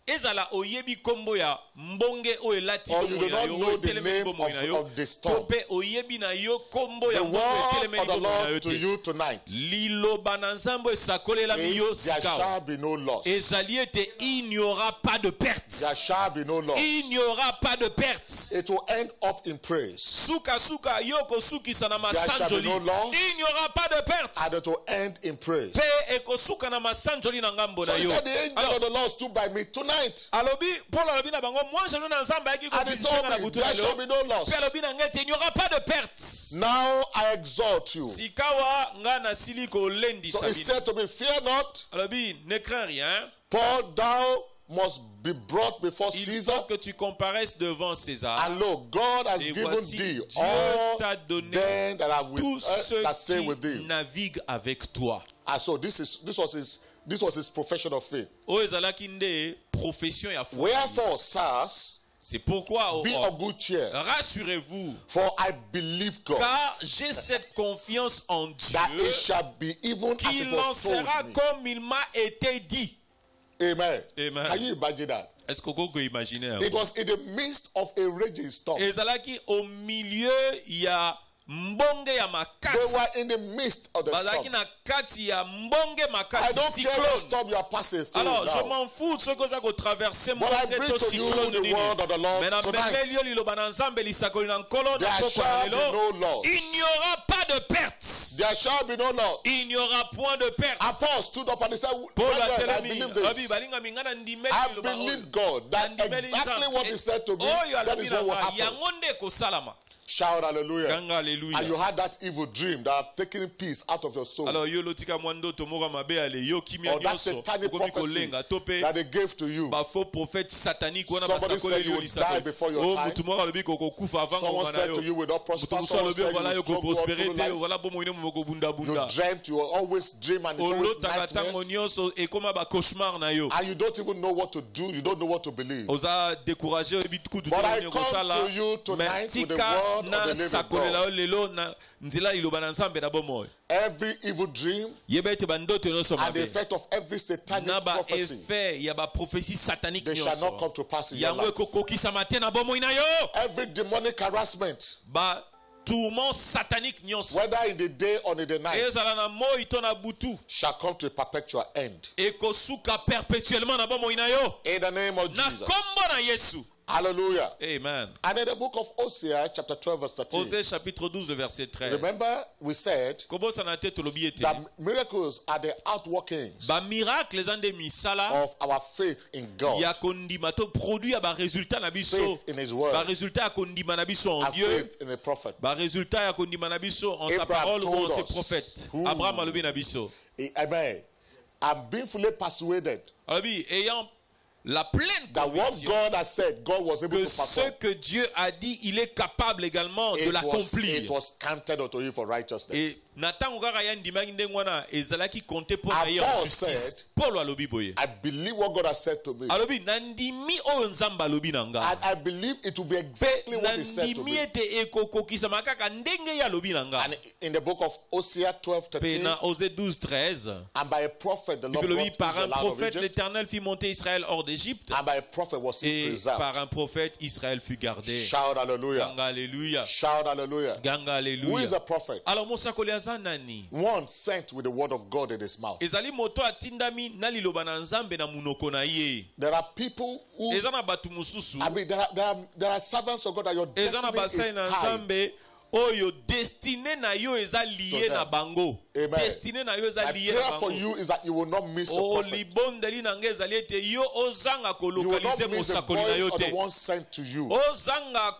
Ezala oyebi kombo ya mbonge o elati or you bomoi do na not yo know o the etelemi name bomoi na yo of the storm, to pe oyebi na yo kombo ya the mbongo word etelemeli of the bomoi na yo Lord to te you tonight liloba na nzambe esakolelami yo is there sika shall be no loss. ezali ete il n'y aura pas de perte There shall be no loss. il n'y aura pas de perte It will end up in praise, suka yo kosukisa na shall be masanjoli no loss. il n'y aura pas de perte and it will end in praise. pe ekosuka na masanjoli na ngambo So na he yo said, the angel Alors, of the Lord stood by me tonight, alobi Paul alobi na bango moi jalo na nzambe ayaki and he kovisite told na me, butu there na shall yo be no pe loss. alobi na ngai te il n'y aura pas de perte Now I exhort you. sikawa nga nasili kolendisa So he bino said to me, fear not, alobi ne crains rien Paul, thou must be brought before il Caesar. faut que tu comparaisses devant César And lo, God has et given voici thee Dieu all t'a donné them that are with tous ceux that say qui with thee. naviguent avec toi And so this was his profession of faith. oyo ezalaki nde profession ya foi Wherefore, sirs, c'est pourquoi be of good cheer, rassurez-vous for I believe God car j'ai cette confiance en that Dieu it shall be even as it qu'il en was told sera me. comme il m'a été dit. Amen. Amen. Can you imagine that? Est-ce qu'on peut imaginer? It was in the midst of a raging storm. ezalaki au milieu ya mbonge ya They makasi were in the midst of the bazalaki storm. na kati ya mbonge I makasi don't care what cyclone. storm you are passing through Alors je now. m'en fous de ce que ça traverser But I mbonge bring to to you cyclone the nini word of the Lord mais na tonight. mbengeli yo liloba na nzambe lisakoli na nkolo na There pokwa na shall be lelo no loss. il n'y aura pas de perte There shall be no loss. il n'y aura point de perte And Paul stood up and he said, Paul brethren, I atelemi believe abi this. balinga mingana ndimeli I liloba oyo. believe God that Nandimeli exactly nzambe. what he said to me, Oyo that alobi is na what will ngai, happen. yango nde ekosalama Shout hallelujah. Ganga alléluia. And you had that evil dream that have taken peace out of your soul. Alors yo lotika mwando tomoga mabe ale yo kimia Or that nyoso satanic okomi prophecy kolenga tope that they gave to you. ba faux prophète satanique wana Somebody basakole said you yo would lisako. die before your Oh time. mutu moko alobi kokufa avant Someone ngona said to yo. you will not prosper. Mutu Someone alobi said you voilà will yo ko struggle all through prospérité life. voilà bomo ine moko bunda You bunda. dreamt, you always dream, and it's always Olotaka tango nightmares. nyonso ekoma ba cauchemar na yo. And you don't even know what to do. You don't know what to believe. Oza décourager bitu But I tout come kosala. to you tonight with the word of the na living sakolela God. lelo na nzela liloba na nzambe na bomo. Every evil dream Yeba ete bandoto nyonso and the mabe. effect of every satanic Na ba prophecy, effet ya ba prophétie satanique they shall not come nyonso. to pass in your Yango life. ekokokisama te na bomo ina yo. Every demonic harassment, Ba tourment satanique nyonso. whether in the day or in the night, Ezala na moi to na butu. shall come to a perpetual end. Ekosuka perpétuellement na bomo ina yo. In the name of Na Jesus. kombo na Yesu. Hallelujah. Amen. And in the book of Hosea, chapter 12, verse 13, Osée chapitre 12 le verset 13. remember we said Kobo sana te tolobi ete. that miracles are the outworkings Ba miracle ezande misala. of our faith in God, Ya kondima to produit ya ba résultat na biso. faith in His word, Ba résultat ya kondima na biso en and Dieu. faith in the prophet. Ba résultat ya kondima na biso en sa Abraham parole ou en told ses us. prophètes. Ooh. Abraham alobi na biso. Amen. I'm being fully persuaded Alobi ayant la pleine that what conviction God has said, God was able que to ce perform. que Dieu a dit, il est capable également de It l'accomplir. was counted unto you for righteousness. Et natango kaka ya ndimaki ndenge wana ezalaki compté pour na And ye en Paul justice. said, Paul alobi boye. I believe what God has said to me. Alobi nandimi oyo nzambe alobi na nga. And I believe it will be exactly Pe what He said to nandimi me. ete ekokokisama kaka ndenge ye alobi na nga. And in the book of Hosea 12, Pe 13, na Osée 12, 13. and by a prophet, the Lord Bible dit, brought par un Israel out of prophète, Egypt, l'Éternel fit monter Israël hors d'Égypte. and by a prophet was he Et preserved. par un prophète, Israël fut gardé. Shout hallelujah. Ganga alléluia. Shout hallelujah. Ganga Who is alléluia. a prophet? Alors mosakoli aza nani? One sent with the word of God in his mouth. Ezali moto atindami na liloba na nzambe na munoko na ye. There are people who, Eza na batu mususu. I mean, there are servants of God that your Eza na destiny basai is na tied. nzambe oyo destine na yo eza lié them. na bango. Amen. Destine na yo eza My lié prayer na for bango. you is that you will not miss your O prophet. libondeli na nge ezali ete yo ozanga You will not kolokalize miss the mosakoli na voice yo of the te. one sent to you. Ozanga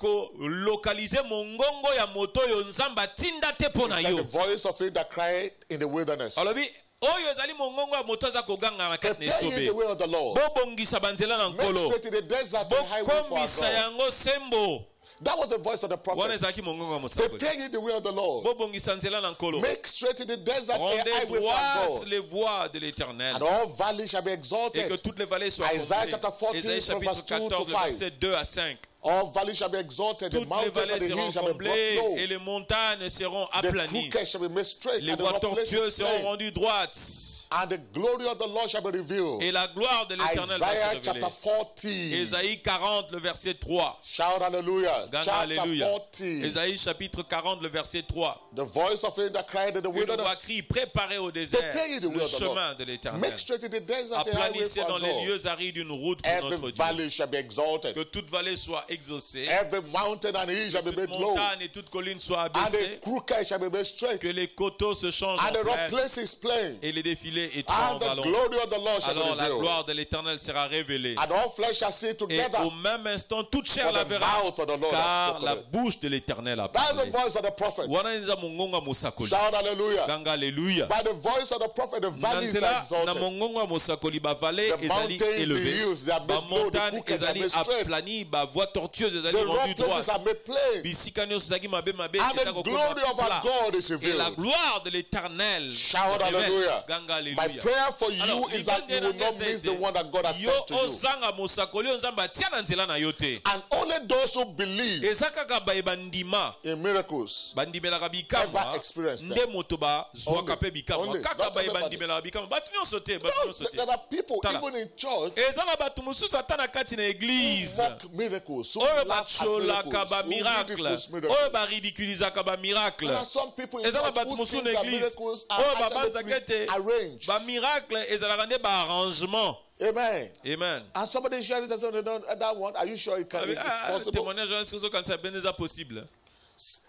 kolokalize mongongo ya moto oyo nzambe atinda te mpo na It's like yo. the voice of him that cried in the wilderness. Alobi oyo ezali mongongo ya moto aza koganga na kati na Prepare ye the esobe. way of the Lord. Bobongisa banzela na Make nkolo. straight in the desert and highway for our Bokomisa God. yango sembo. That was the voice of the Wana prophet. ezalaki mongongo ya mosakoli. Prepare ye the way of the Lord. Bobongisa nzela na nkolo. Make straight in the desert a Rendez highway for our droites God. les voies de l'Éternel. And all valleys shall be Et que exalted. toutes les vallées soient Isaiah comblées. chapter 14 Ésaïe from chapitre verse 2 to 14, 5. verset 2 à 5. All valleys shall be exalted. The Toutes les mountains and vallées the seront hills shall be comblées brought low. et les montagnes seront The aplanies. crooked shall be made straight, Les and the voies rough tortueuses places seront plain. rendues droites. And the glory of the Lord shall be revealed. Et la gloire de l'Éternel va Isaiah se révéler. chapter 40. Ésaïe 40, le verset 3. Shout hallelujah. Ganga Chapter alléluia. 40. Ésaïe chapitre 40, le verset 3. The voice of him that cried in the Une voix wilderness. crie, préparez au désert Prepare ye the way le of the Lord. chemin de l'Éternel. Make straight in the desert a highway Aplanissez for dans our les God. lieux arides une route pour notre Every Dieu. valley shall be exalted. Que toute vallée soit exaucée. Every mountain and hill shall be Toute made low. montagne et toute colline soient And the abaissées. crooked shall be made straight. Que les coteaux se changent And the en rough plaine places plain. et les défilés étroits en And the vallons. glory of the Lord shall Alors be la revealed. gloire de l'Éternel sera révélée. And all flesh shall see it Et together. au même instant, toute chair For la the verra, mouth of the Lord has car spoken la it. bouche de l'Éternel a That's the parlé. voice of the prophet. Wana nza mongongo ya mosakoli. Shout hallelujah. Ganga alléluia. By the voice of the prophet, the Na valleys are nzela na exalted. mongongo ya mosakoli bavale The ezali mountains, the élevé. hills, they are made low. The Bamontagne crooked are ezali made straight. aplani, bavoie tortueuse ezali The rendu rough places droite. are made plain. Bisika nyonso ezalaki mabe mabe And the ezaka glory of kokoma our plat. God is Et la revealed. gloire de l'Éternel se Shout révèle. hallelujah. Ganga My alléluia. prayer for you Alors, is that you will not miss the one that God has yo sent to you. ozanga mosakoli oyo nzambe atia na nzela na yo te. And only those who believe eza kaka bayeba ndima in miracles bandimelaka ever bikamwa experience them. nde moto bazwaka mpe bikamwa Only. kaka Not bayeba everybody. ndimelaka bikamwa bato nyonso te bato No, nyonso te. there are people Tala. even in church eza na bato mosusu ata na kati na who eglize mock miracles, who oyo laugh at bacholaka miracles, who bamiracle ridiculous miracles. oyo baridikulizaka bamiracle. There are some people in eza na church bato who mosusu think na that eglize miracles are oyo babanzaka actually ete arranged. bamiracle ezalaka nde baarrangement. Amen. Amen. And somebody shared it and said, no, that one, are you sure it can, it's possible? témoignage wana siku zokanisa bene eza possible.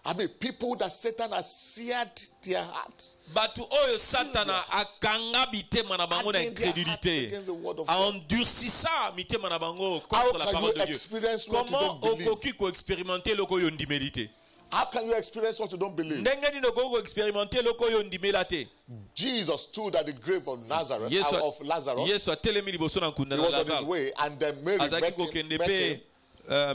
I mean, people that Satan has seared their hearts. Bato oyo satana akanga mitema na bango na Hardening their incrédulité, hearts against the word of God. endurcissa mitema na bango How contre la can parole you de Dieu. experience what you Comment don't believe? okoki ko expérimenter loko yo ndimeli te? How can you experience what you don't believe? ndenge nini okoki koexperimente eloko oyo ondimela te? Jesus stood at the grave of Nazareth, of Lazarus. Yesu atelemi liboso na nkunda He na was on his Lazaro. way, and then Mary Azalaki met kokende him. pe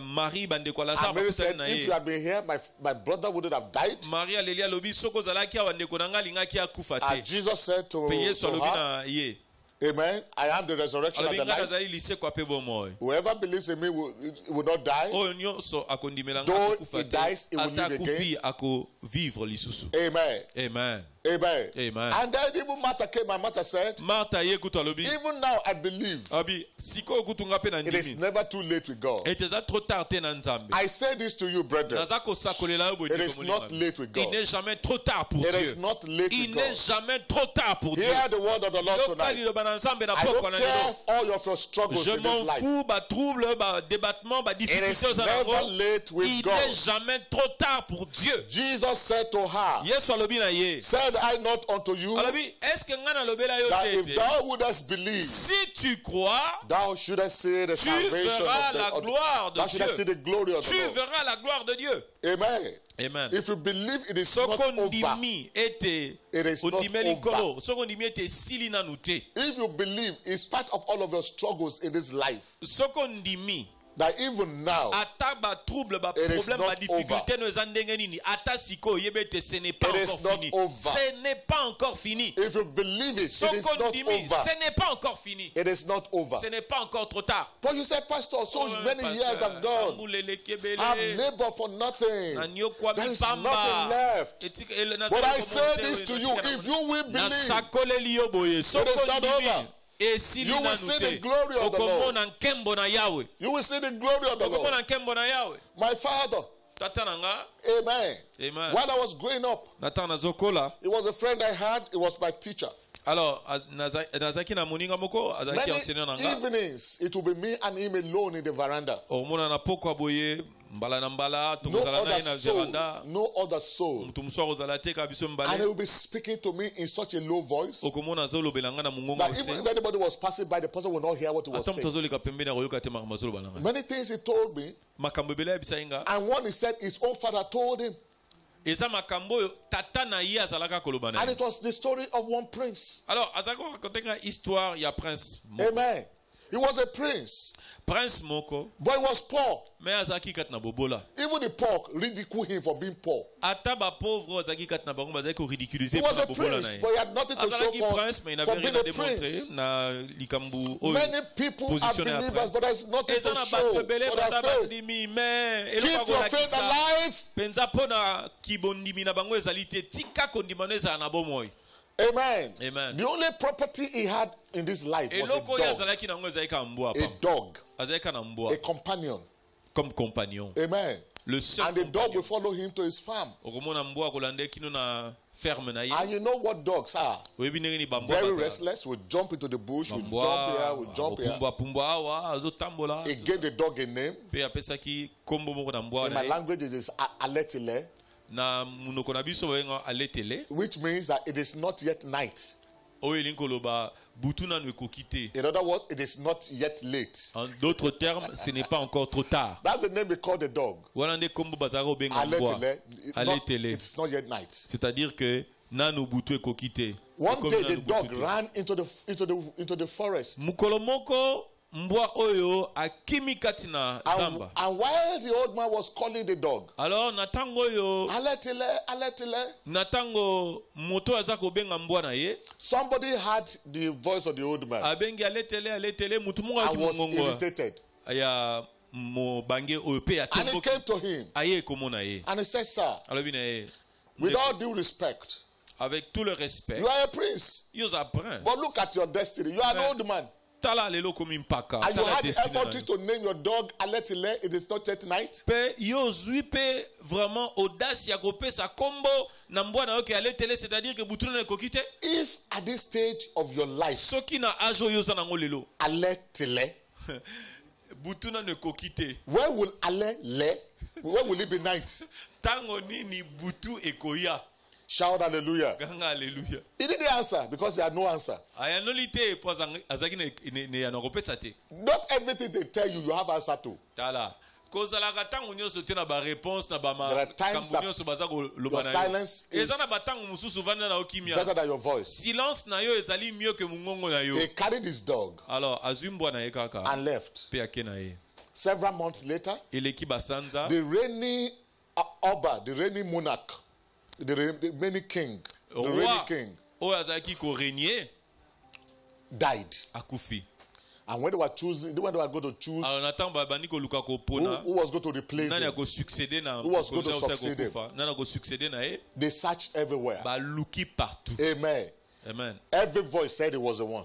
Marie bandeko ya Lazaro And Mary bakutani said, na if you ye. had been here, my brother wouldn't have died. Marie aleli alobi soko ozalaki awa ndeko na ngai alingaki akufa And te. Jesus said to Pe Yesu alobi her, na ye. Amen, I am the resurrection and Alobi the ngai life. nazali lisekwa pe bomoi. Whoever believes in me will not die. Oyo nyonso akondimela ngai Though akufa he dies, he will ata live akufi akovivre lisusu. Amen. Amen. Amen. Amen. And then even Martha came, and Martha said, Martha ye kutu alobi. even now I believe Abi siko kutu nga pe na it is ndimi. never too late with God. Eteza trop tard te na Nzambe. I say this to you, brethren. Naza kosakolela yo It is not late with Il God. n'est jamais trop tard pour It Dieu. is not late Il with n'est God. jamais trop tard pour Dieu. Hear the word of the Lord Yoka tonight. liloba na Nzambe na I pokwa don't na care lelo. of all of your struggles Je in this m'en life. fous, ba trouble, ba débattement, ba It is difficulté aux never alentours. late with Il God. n'est jamais trop tard pour Dieu. Jesus said to her, Yesu alobi na ye. said I not unto you, Alobi, est-ce que nga nalobela yo that te if te? thou wouldest believe, Si tu crois, thou shouldest see the tu salvation verras of la the gloire de thou shouldest see Dieu. the glory of the Tu Lord. verras la gloire de Dieu. Amen. Amen. If you believe it is not Soko over, ndimi ete it is not ondime likolo. over. Soko ndimi ete sili nanu te. If you believe, in spite of all of your struggles in this life, Soko ndimi that even now ata ba trouble ba It is problème not ba difficulté no eza ndenge nini ata siko yebete ce n'est pas It is encore not fini. over. Ce n'est pas encore fini. if you believe it, it is Soko not ndimi over. ce n'est pas encore fini. It is not over. Ce n'est pas encore trop tard. But you said, Pastor, so many years have gone. Ambulele kebele. I've labored for nothing. Anyokwa There is mipamba. nothing left. Etika ele na But I zako say monte this we to no you, tika na if you will na believe, sakoleli yo boye. Soko is not ndimi over. esili You will nanu see the te. glory of the Lord. Okomona nkembo na Yahweh. you will see the glory of the Lord. Okomona nkembo na Yahweh. My father, Tata nanga. amen. Amen. While I was growing up, Nata nazokola. it was a friend I had, it was my teacher. Alors, nazaki na moninga moko, azaki enseignant Many nanga. evenings, it will be me and him alone in the veranda. Omona na poko boye, mbala na mbala, No tukozala na other na soul, veranda. no other soul. Mutu muswa kozala te ka biso And he mbale. will be speaking to me in such a low voice Okomona zolobela nga na mungongo that even ose. if anybody was passing by, the person would not hear what he was Ata mutu saying. azoleka pembeni akoyoka te makambo azolobala nga. Many things he told me, Makambo ebele yebisa ye nga. and one he said his own father told him. Eza makambo oyo tata na ye azalaka koloba na And ye. it was the story of one prince. Alors, azalaka koraconte nga histoire ya prince moko. Amen. He was a prince, Prince moko, but he was poor. mais azalaki kati na bobola. Even the poor ridiculed him for being poor. Ata ba pauvre azalaki kati na bango bazalaki koridiculiser He was na a bobola na prince, ye. but he had nothing to show Azalaki prince, mais il for n'avait being rien à a démontrer prince. na likambu oyo. Many people are Positionné à believers, prince. but there's nothing Eza to na show bato ebele for baza their faith. bandimi, mais eloko Keep your faith akolakisa alive. penza mpo na kibondimi na bango ezali te tika kondima no ezala na bomoi. Amen. Amen. The only property he had in this life was a Eloko oyo dog. azalaki nango ezalaki ka mbwa A pa. dog, Azalaki na mbwa a companion. comme compagnon. Amen. Le seul And the dog will compagnon. follow him to his farm. Okomona mbwa akolanda kino na ferme na ye. And you know what dogs are? Oyebi ndenge ni bambwa Very bazala. restless, will jump into the bush, will jump here, Bambwa will jump here. pumbwa awa azotambola. He gave the dog a name. Pe apesaki kombo moko na mbwa In na my ye. language, it is Aletile, Na munoko na biso bayenga aletele. which means that it is not yet night. Oyo elingi koloba butu nanu ekoki te. In other words, it is not yet late. En d'autres termes, ce n'est pas encore trop tard. That's the name we call the dog. Wana nde kombo bazaka obenga mbwa. Aletile. Aletele. It's not yet night. C'est-à-dire que nanu butu ekoki te. One Ekomi day the nanu butu dog te. ran into the forest. Mukolo moko mbwa oyo akimi kati na zamba. And while the old man was calling the dog, Alors na tango oyo Aletile, Aletile, na tango moto aza kobenga mbwa na ye somebody heard the voice of the old man abengi aletele mutu mungu and aki was mongongo irritated. ya mobange oyo pe ya And he tembo came to him aye komona ye and he said, Sir, alobi na ye with all due respect, avec tout le respect you are a prince, yo za prince but look at your destiny. You are an Mais- old man. tala lelo komi mpaka And you tala had the destiny na effort yo. to name your dog Aletile. It is not yet night. Pe yo zwi pe vraiment audace ya kopesa kombo na mbwa na yo ke aletele, c'est-à-dire que butu na ekoki te. If at this stage of your life, Soki na age oyo oza nango lelo Aletile, butu na ekoki te, where will Alele? Where will it be night? tango nini butu ekoya? Shout hallelujah. Ganga haleluya. He didn't answer because he had no answer. Ayanoli te po azaki ne anakopesa te. Not everything they tell you, you have answer to. Tala There are times that your silence is better than your voice. Silence na yo ezali mieux que mungongo na yo. He carried his dog Alors azumbwa na ekaka. and left. Pe ake na ye. Several months later, Eleki basanza. the reigning Oba, the reigning monarch, the reigning king, the reigning king Oyo azaki ko régner died. akufi. And when they were going to choose Alors natang ba bandi ko luka ko pona. who was going to replace Nani him, ako succéder na Who was going to succeed him? Nani ako succéder na ye? they searched everywhere. Ba luki partout. Amen. Amen. Every voice said it was the one.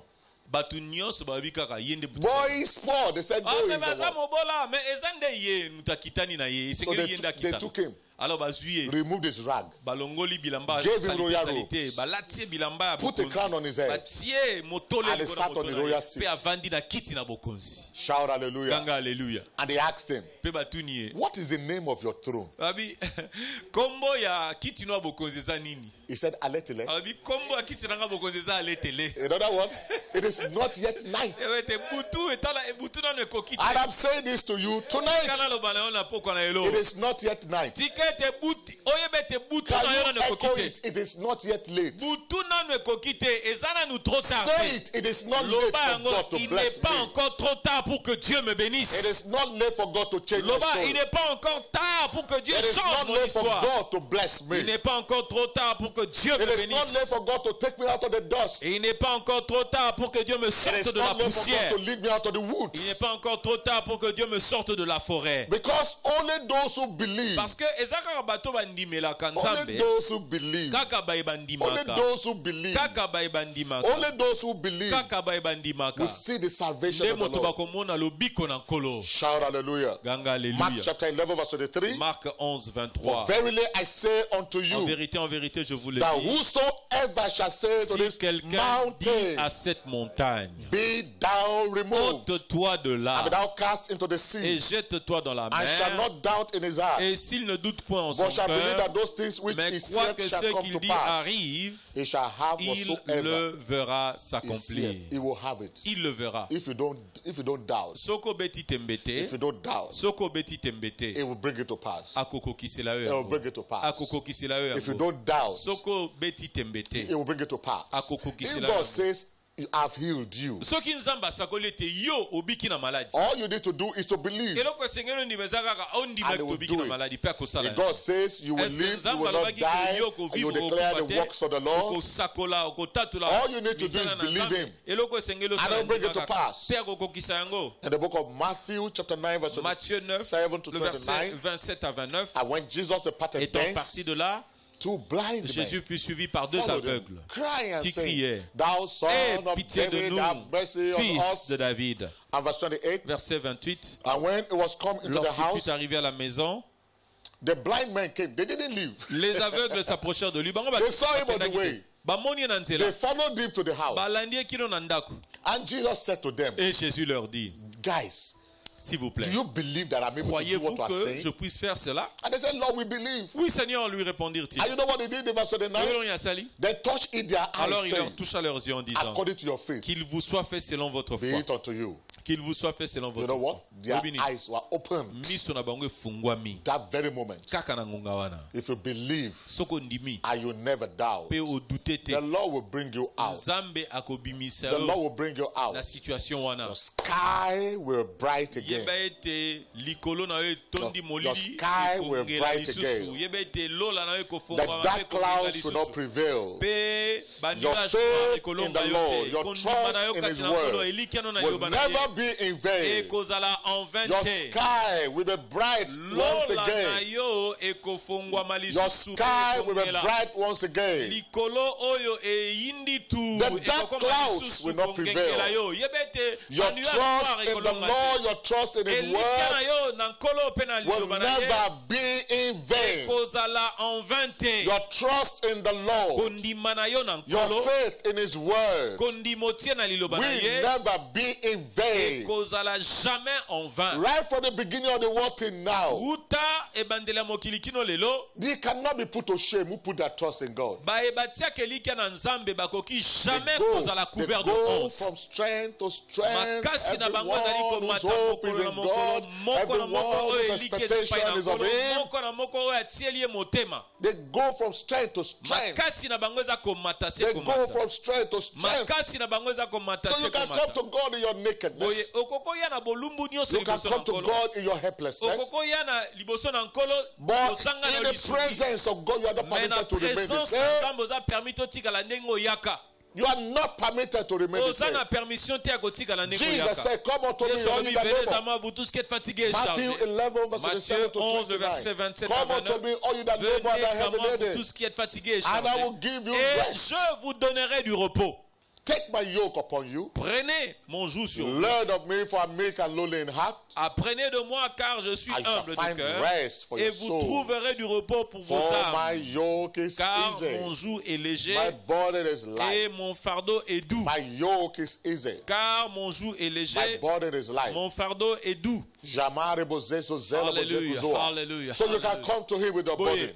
Batu nyonso ba bikaka yende butu. Boy is poor. They said, no, Ah, mais he's the baza one. mobola, mais ezande ye mutakitani na ye. So Sekeli yenda they kita. took him, Alors bazuye. removed his rag, Balongoli bilamba Gave him royal salite robes. balatie bilamba ya put a bokonzi. crown on his head. Batie motole And he likolo sat moto on the na royal ye. seat. Pe avandi na kiti na bokonzi. Shout hallelujah. Ganga haleluya. And they asked him, Pe batuni ye. what is the name of your throne? Abi kombo ya kiti no bokonzi za nini? He said, Aletele. Abi kombo ya kiti nanga bokonzi za aletele. In other words, it is not yet night. Ewete butu etala butu na neko kiti. And I'm saying this to you tonight. Kana lo bana ona poko na elo. It is not yet night. Tikete buti oyebete butu Can na yo na you neko echo kiti. it? It is not yet late. Butu na neko kiti ezana nous trop tard. Say it. It is not late Loba for yango, God to il bless n'est pas me. encore trop tard pour que Dieu me It bénisse. is not late for God to change my Loba, il story. n'est pas encore tard pour que Dieu It is change not mon late for histoire. God to bless Il me. n'est pas encore trop tard pour que Dieu me It is not bénisse. late for God to take me out of the dust. Et il n'est pas encore trop tard pour que Dieu me It sorte is de la not late for poussière. God to lead me out of the Il n'est woods. pas encore trop tard pour que Dieu me sorte de la forêt. Because only those who believe, Parce que ezaka bato bandimela only kanzambe. those who believe, Kaka ba only bandimaka. those who believe, Kaka ba bandimaka. only those who believe Kaka ba bandimaka. will see the salvation Nde of the moto Lord. bakomona lobiko na nkolo. Shout hallelujah. Ganga Mark haleluya. chapter 11 verse 23. Marc 11, 23. Verily I say unto En you, vérité, je vous le that dis. whosoever shall say to Si this quelqu'un dit mountain, à cette montagne, be thou removed, ôte-toi de and là be thou cast into the et sea, jette-toi dans la and shall mer. not doubt in his heart, Et s'il ne doute point en son but shall believe that cœur, those things which mais he croit said que shall ce come qu'il to dit pass, arrive, he shall have il whatsoever le verra he s'accomplir. said. He will have it. Il le verra. If you don't doubt, Soko beti tembete, if you don't doubt, soko beti tembete, it will bring it to pass. akoko kisela It will bring it to pass. akoko kisela If you don't doubt, soko beti tembete. it will bring it to pass. Akoko If kisela God yo. says, I've healed you, Soki nzamba sakoli ete yo obiki na maladie. all you need to do is to believe. Eloko esengeli ondimeza kaka ondimaki And they will tobiki na do it. maladie pe akosala If yango. God says you will Est-ce que live, you nzambe will not alobaki die, ke yo and you will kovivre declare the okufa te, works of the Lord, okosakola okotatula all you need to do is misala na believe Nzambe. him. Eloko esengeli And osala he'll bring it to kaka pass. pe akokokisa yango. in the book of Matthew, chapter 9, verse Matthieu 9, 27 to le verset 29, 27 à 29. and when Jesus departed Étant thence, parti de là, two blind Jésus men fut suivi par deux followed him, aveugles crying and qui saying, criaient, Thou son Aie of pitié de David, nous, have mercy on fils us. de David. And verse 28, Verset 28. and when it was come into the Lorsqu'il house, fut arrivé à la maison, the blind men came. They didn't leave. les aveugles s'approchèrent de lui. Bango They saw him on the bakendaki te. way. Bamoni ye na They nzela. followed him to the house. Balandi ye kino na ndako. And Jesus said to them, Et Jésus leur dit, Guys, s'il vous do plaît, you believe that I'm able to do croyez-vous what you are que saying? je puisse faire cela? And they said, Lord, we believe. Oui, Seigneur, lui répondirent-ils. And you know what they did in verse 29? They touched in their Alors eyes, il leur saying, toucha leurs yeux en disant, according to your faith, qu'il vous soit fait selon votre be foi. it unto you. Qu'il vous soit fait selon You votre know foi. what? Their Oyebi nini? eyes were opened Miso na bango efungwami. that very moment. Kaka na ngonga wana. If you believe Soko ndimi. and you never doubt, Pe odute te. the Lord will bring you out. Nzambe akobimisa The Lord yo will bring you out. na situation wana. The sky will bright again. Yeba ete likolo na yo etondi Your molili sky will ekongela bright lisusu. again. Yeba ete lola na yo The ekofungwama pe dark ekongela clouds will not lisusu. prevail. Pe Your banilage faith in ekolonga the yo Lord, te. your Kondima na yo trust in kati His na nkolo word elikano na will yo bana ye. never be in vain. Ekozala en vain Your te. sky will be bright once Lola na again. yo ekofungwama Your lisusu. sky will be ekongela. bright once again. Likolo oyo eyindi tu The dark ekokoma clouds lisusu will not kongengela prevail. yo. Yebete Your manuage trust noir in the ekolonga Lord, te. your trust in His Elika na word yo na nkolo pe na will liloba na ye never be in vain. ekozala en vain te. Your trust in the Lord, Kondima na yo na your nkolo faith in His word kondima otie na liloba na will ye never be in vain. ekozala jamais en vain. Right from the beginning of the world till now, uta ebandela mokili kino lelo they cannot be put to shame who put their trust in God. bayebatiaka elika na nzambe bakoki jamais They kozala go couvert de from honte. strength to strength. Makasi na bango ezali Everyone whose komata hope in God, everyone's expectation is of Him. They go from strength to strength. They go from strength to strength. So you can come to God in your nakedness. You can come to God in your helplessness. But in the presence of God, you are not permitted to remain the same. You are not permitted to remain the same. Jesus said, come unto me, all you that labor. Matthew 11, verse 27 to 29. Come unto me, all you that labor and are heavy laden, and I will give you rest. Take my yoke upon you. Prenez mon joug sur vous. Learn of me, for I am meek and lowly in heart. Apprenez de moi, car je suis humble de cœur, et vous trouverez du repos pour vos âmes. Car mon joug est léger, et mon fardeau est doux. Car mon joug est léger, mon fardeau est doux. Hallelujah. So you can come to Him with your burden.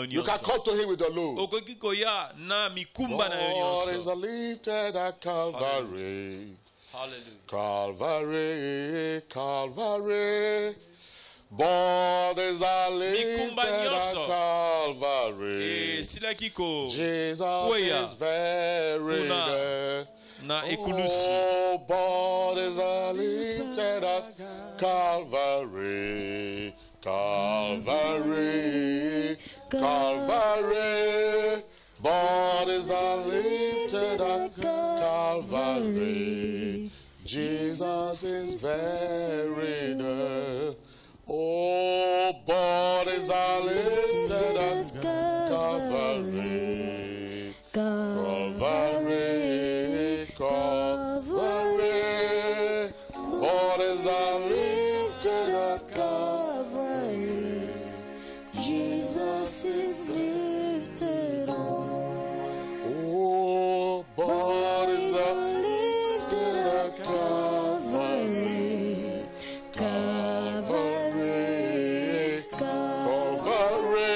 You can come to Him with your load. God is lifted at Calvary. Hallelujah. Calvary, Calvary. Borders are lifted at Calvary. Jesus is very there. Oh, borders are lifted at Calvary. Calvary, Calvary. Bodies are lifted at Calvary. Jesus is very near. Oh, bodies are lifted at Calvary. Calvary, Calvary. Bodies are lifted at Calvary. Jesus is lifted on. Bodies are lifted at Calvary, Calvary, Calvary.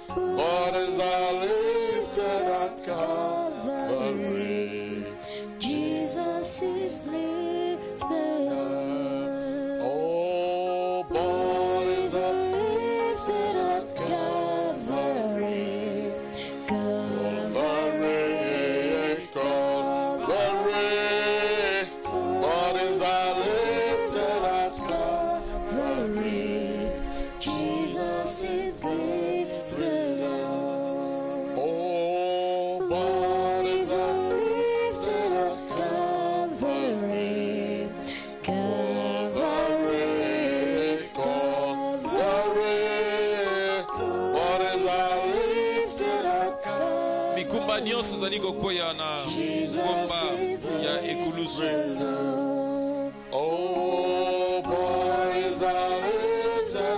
Bodies are lifted at Calvary. Jesus is lifted up. Oh, bodies are lifted at Calvary, Calvary.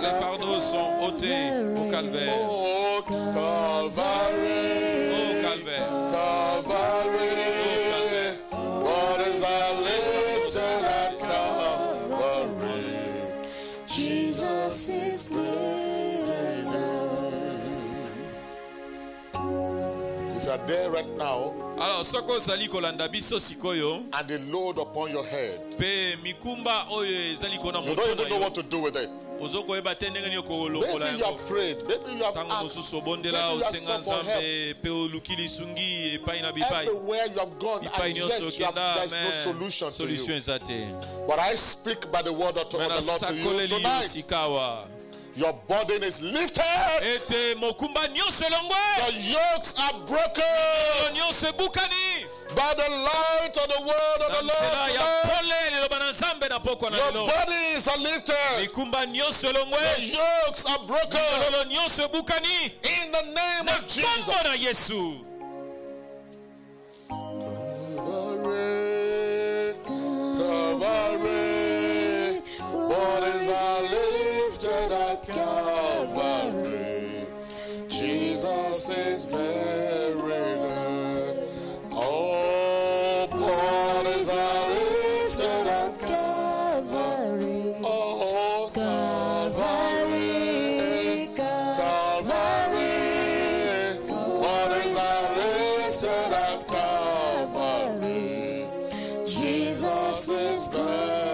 Les fardeaux sont ôtés au calvaire. Oh, Calvary. Oh, calvaire. Calvary. Bodies are lifted at Calvary. Jesus is lifted up. If you are there right now, alors soko zali kolanda biso sikoyo, and the load upon your head, pe mikumba oyo ezali kona you don't even know what to do with it. Maybe you have prayed, maybe you have asked, maybe you have sought for help. Everywhere you have gone and yet there is no solution to you. But I speak by the word of the Lord to you tonight. Your burden is lifted. Your yokes are broken. By the light of the word of the Lord tonight, your bodies are lifted. Your yokes are broken. In the name of Jesus. Calvary, bodies are lifted at Calvary. Jesus is very near. Oh, bodies are lifted at Calvary. Oh, Calvary, Calvary. Bodies are lifted at Calvary. Jesus is very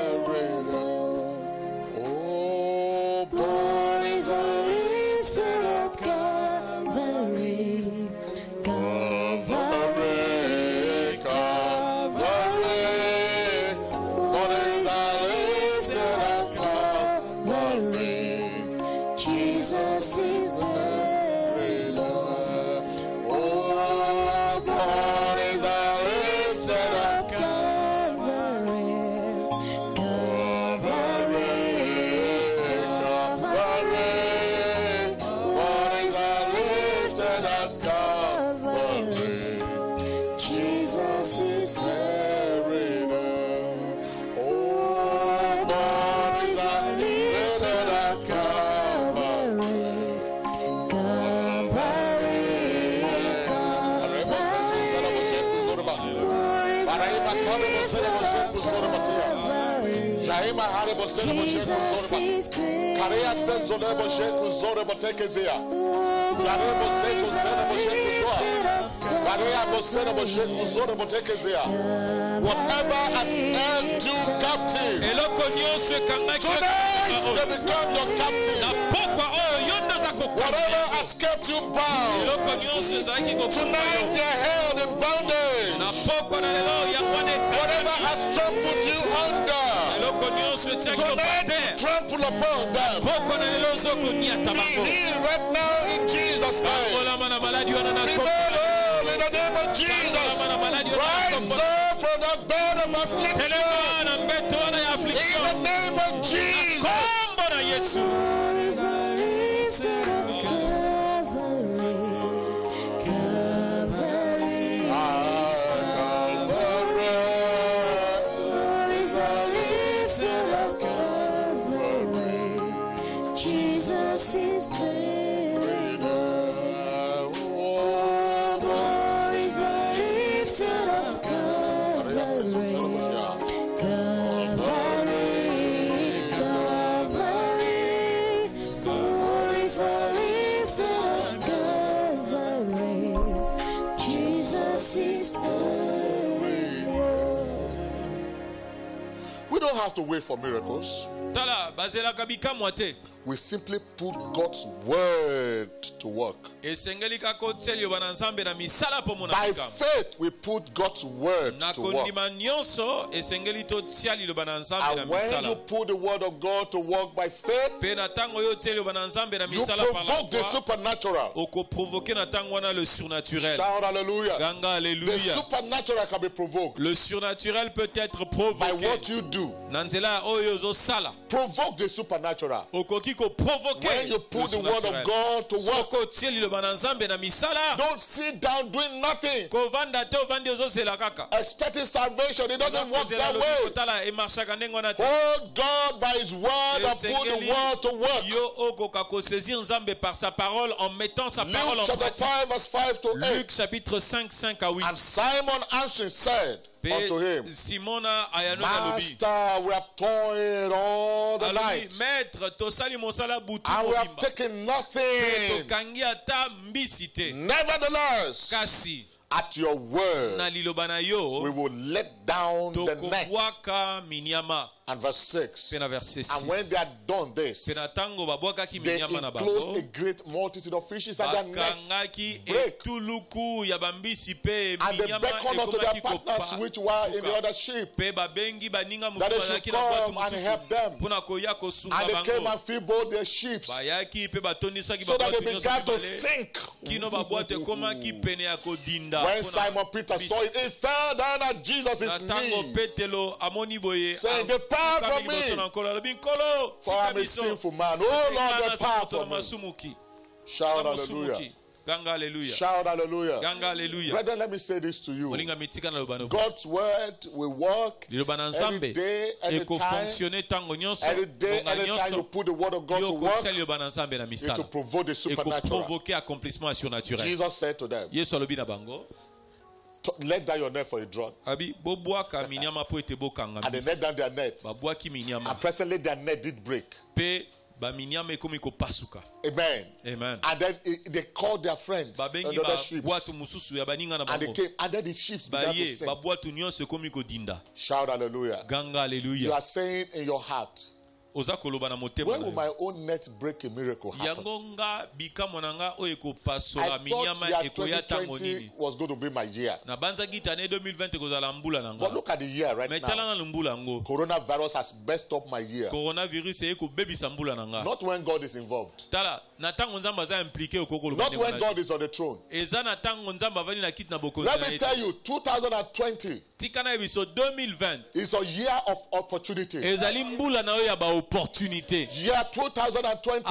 Whatever has held you captive, tonight they become your captive. Whatever has kept you bound, tonight they are held in bondage. Whatever has trampled you under, tonight trample upon them. Be healed right now in Jesus' name. Be made whole in the name of Jesus. Rise up from the bed of affliction in the name of Jesus. We don't have to wait for miracles. We simply put God's word to work. By faith, we put God's word to work. And when you put the word of God to work by faith, you provoke the supernatural. Shout hallelujah. The supernatural can be provoked. Le surnaturel peut être provoqué. By what you do. Provoke the supernatural. When you put the word of God to work, don't sit down doing nothing, expecting salvation. It doesn't work that way. Hold God by His word and put the word to work. Luke chapter 5 verse 5 to 8. Luc chapitre 5, 5 à 8. And Simon answering said unto him, Master, we have toiled all the night, and we have taken nothing. Nevertheless, at your word, we will let down the net. And verse 6. And when they had done this, they enclosed a great multitude of fishes, and their net break. And they beckoned unto their partners which were in the other ship, that they should come and help them. And they came and filled both their ships, so that they began to sink. When Simon Peter saw it, he fell down at Jesus' knees, saying, Depart from me, for I am a sinful man. Oh Lord, depart from me. Shout hallelujah. Shout hallelujah. Brethren, let me say this to you. God's word will work every day, every time. Every day, anytime you put the word of God to work, it will provoke the supernatural. Jesus said to them, let down your net for a draught. And they let down their net. And presently their net did break. Amen. Amen. And then they called their friends on the other ships, and they came, and then the ships began to sink. Shout hallelujah. You are saying in your heart, when will my own net break a miracle happen? I thought year 2020 was going to be my year. But look at the year right now. Coronavirus has messed up my year. Not when God is involved. Not when God is on the throne. Let me tell you, 2020 is a year of opportunity. Year 2020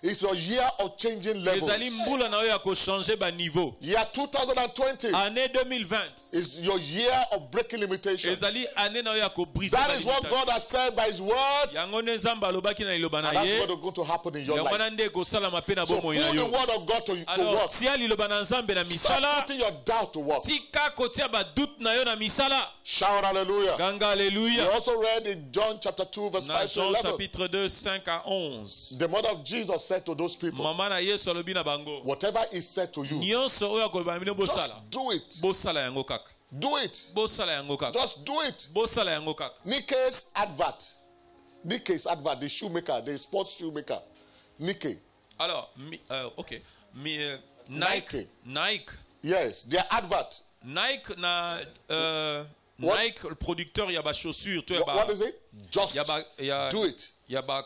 is a year of changing levels. Year 2020 is your year of breaking limitations. That is what God has said by His word, and that's what is going to happen in your life. So put the word of God to work. Stop putting your doubt to work. Shout hallelujah. Ganga hallelujah. We also read in John chapter 2 verse 5 to Jean 11. chapitre 2 5 à 11. The mother of Jesus said to those people, whatever is said to you, just do it. Do it. Just do it. Nikke's advert, the shoemaker, the sports shoemaker. Nikke. Alors, ok. Nike. Yes, their advert. Nike, Nike, le producteur, il y a des chaussures. What is it? Just do it. Il y a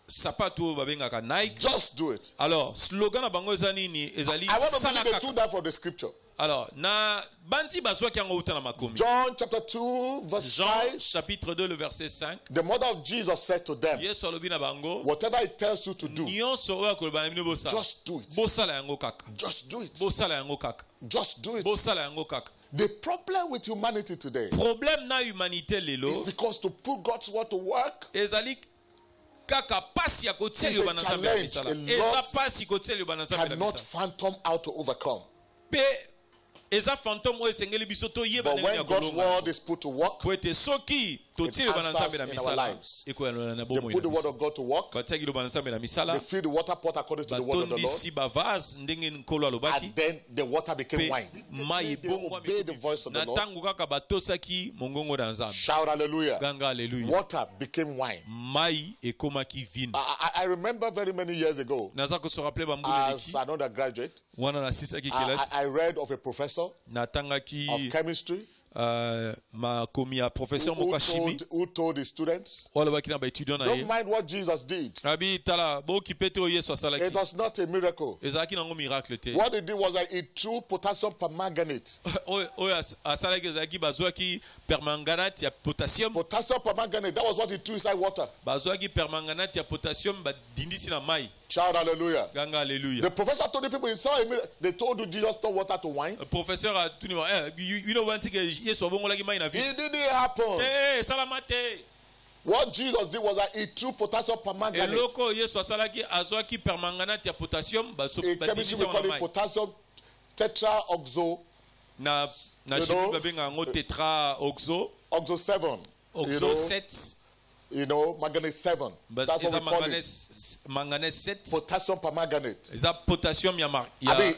sapato babengaka Nike. Just do it. Alors, slogan bango ezanini ezali. I want to believe the two that from the scripture. Alors, na banti bazwa kiango uta na makomi. John chapter 2 verse 5. Jean chapitre 2 le verset 5. The mother of Jesus said to them, Yesu alobi na bango, whatever it tells you to do, nyonso oyo akoloba na bino bosala. Just do it. Bosala yango kaka. Just do it. Bosala yango kaka. Just do it. Bosala yango kaka. The problem with humanity today Problème na humanité lelo is because to put God's word to work ezali kaka pasi ya kotieli yo bana nzambe ya misala. Eza pasi kotieli yo bana nzambe ya cannot misala. phantom out to overcome. Pe eza fantôme oyo esengeli biso toyeba But when God's word is put to work, po ete soki totieli yo bana nzambe ya misala ekoyanola na they bomoi put the na word biso. of God to work, Batiaki lo bana nzambe na misala. they fill the water pot according to the word of the Lord, batondisi bavase ndenge nkolo alobaki. and then the water became wine. Mai They obey the voice of the na Lord. tango kaka batosaki mongongo na nzambe. Shout hallelujah. Ganga haleluya. Water became wine. Mai ekomaki vino. I remember very many years ago, Naza ko se rappeler bambula as leki. an undergraduate, Wana na sisaki kelasi. I read of a professor Natangaki of chemistry makomi ya professeur moko chimie. who told his students, Wala baki na ba étudiant na don't ye. mind what Jesus did. Abi tala bo kipete o Yesu It asalaki. was not a miracle. Ezaki nango miracle te. What he did was that he threw potassium permanganate. Oyo asalaki ezaki bazwaki permanganate ya potassium. Potassium permanganate, that was what he threw inside water. Bazwaki permanganate ya potassium badindisi na mai. Shout hallelujah. Ganga haleluya. The professor told the people, he saw a miracle. They told you Jesus turned water to wine. Professeur a tuni you know one thing Yesu abongolaki mai na vino. It didn't happen. Salamate. What Jesus did was that he threw potassium permanganate. Eloko Yesu asalaki azwaki permanganate ya potassium In chemistry we call it potassium tetraoxo. Na chimie babenga ngo tetraoxo. Oxo 7. Oxo 7. You know, manganese 7. That's what we call it. Manganese 7. Potassium permanganate. Eza potassium ya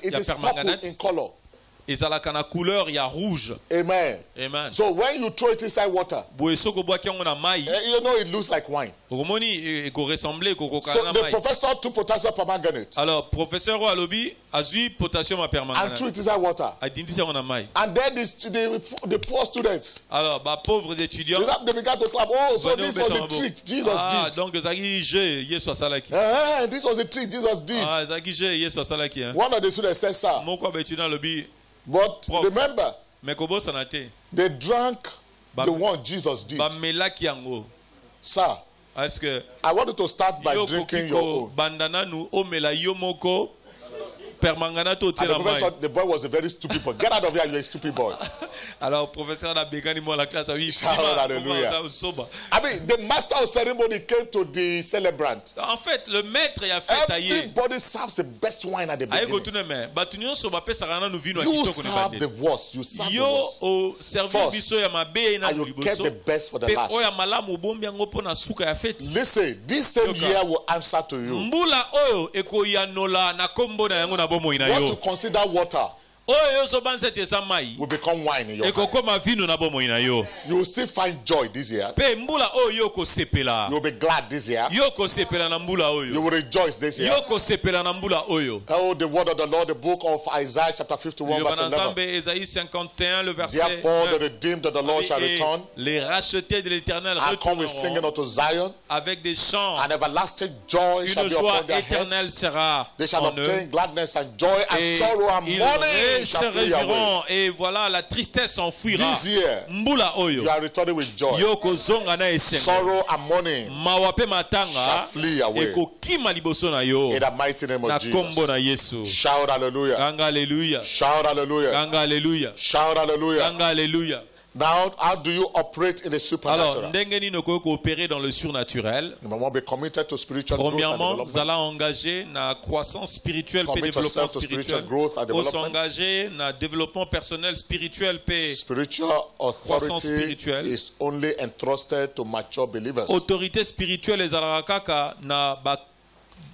it is purple in color. Ezalaka na couleur ya rouge. Amen. Amen. So when you throw it inside water, Boesoko bwaki yango na mai. you know it looks like wine. Okomoni eko ressembler koko So kana the mai. professor took potassium permanganate Alors professeur o alobi azui potassium ya and permanganate. threw it inside water. Adindisi yango na mai. And then the poor students, Alors ba pauvres étudiants. they began to clap. Oh, so this was a trick Jesus did. Donc ezaki je Yesu asalaki. This was a trick Jesus did. Ezaki je Yesu asalaki hein. One of the students said, sir, Moko ba étudiant alobi but remember, mekobo sanate. they drank the one Jesus did. Ba melaki yango. Sir, Est-ce que I want you to start by drinking your own. bandana nu omela yo moko permanganato And tena mai. the boy was a very stupid boy. Get out of here, you're a stupid boy. Alors professeur na begani mo la classe oui. Shout hallelujah. I mean, the master of ceremony came to the celebrant. En fait, le maître ya fait tailler. Everybody serves the best wine at the Aye ko beginning. tuna me. Batu nyonso ba pesa kana nu vino You kitoko ne serve the bande. worst. You serve the Yo worst. o servir biso ya mabe na And you kept liboso. the best for the Pe last. o ya malamu bombi yango pona suka ya fete. Listen, this same year will answer to you. Mbula oyo eko yanola na kombo na yango na bomo ina What yo. to consider water Oyo so banse te sa mai. will become wine in your Eko life. koma vino na bomo ina yo. You will still find joy this year. Pe mbula oyo ko sepela. You will be glad this year. Yo ko sepela na mbula You oyo. will rejoice this year. Yo ko sepela na mbula oyo. Oh, the word of the Lord, the book of Isaiah chapter 51 verse 11. Yobanazambe Esaïe 51 le verset Therefore, the 9. redeemed of the Lord shall return Les rachetés de l'Éternel and come with singing retourneront unto Zion, avec des chants. and everlasting joy shall Une be joie upon their éternelle heads. sera They shall en obtain eux. gladness and joy, and Et sorrow and ils mourning shall flee away. et voilà la tristesse s'enfuira. This year, Mbula oyo. you are returning with joy. Yo kozonga na esengo. Sorrow and mourning Mawa pe matanga shall flee away. ekokima liboso na yo. In the mighty name Na of kombo na Jesus. Yesu. Shout hallelujah. Ganga haleluya. Shout hallelujah. Ganga haleluya. Shout hallelujah. Ganga haleluya. Now, how do you operate in the supernatural? Alors, ndenge nini okoki opérer dans le surnaturel? Number one, be committed to spiritual growth and Premièrement, development. vous allez engager na croissance spirituelle et Commit développement yourself to spirituel. spiritual growth and Vous development. s'engager na développement personnel spirituel et Spiritual croissance authority spirituelle. is only entrusted to mature believers. Autorité spirituelle ezalaka kaka na ba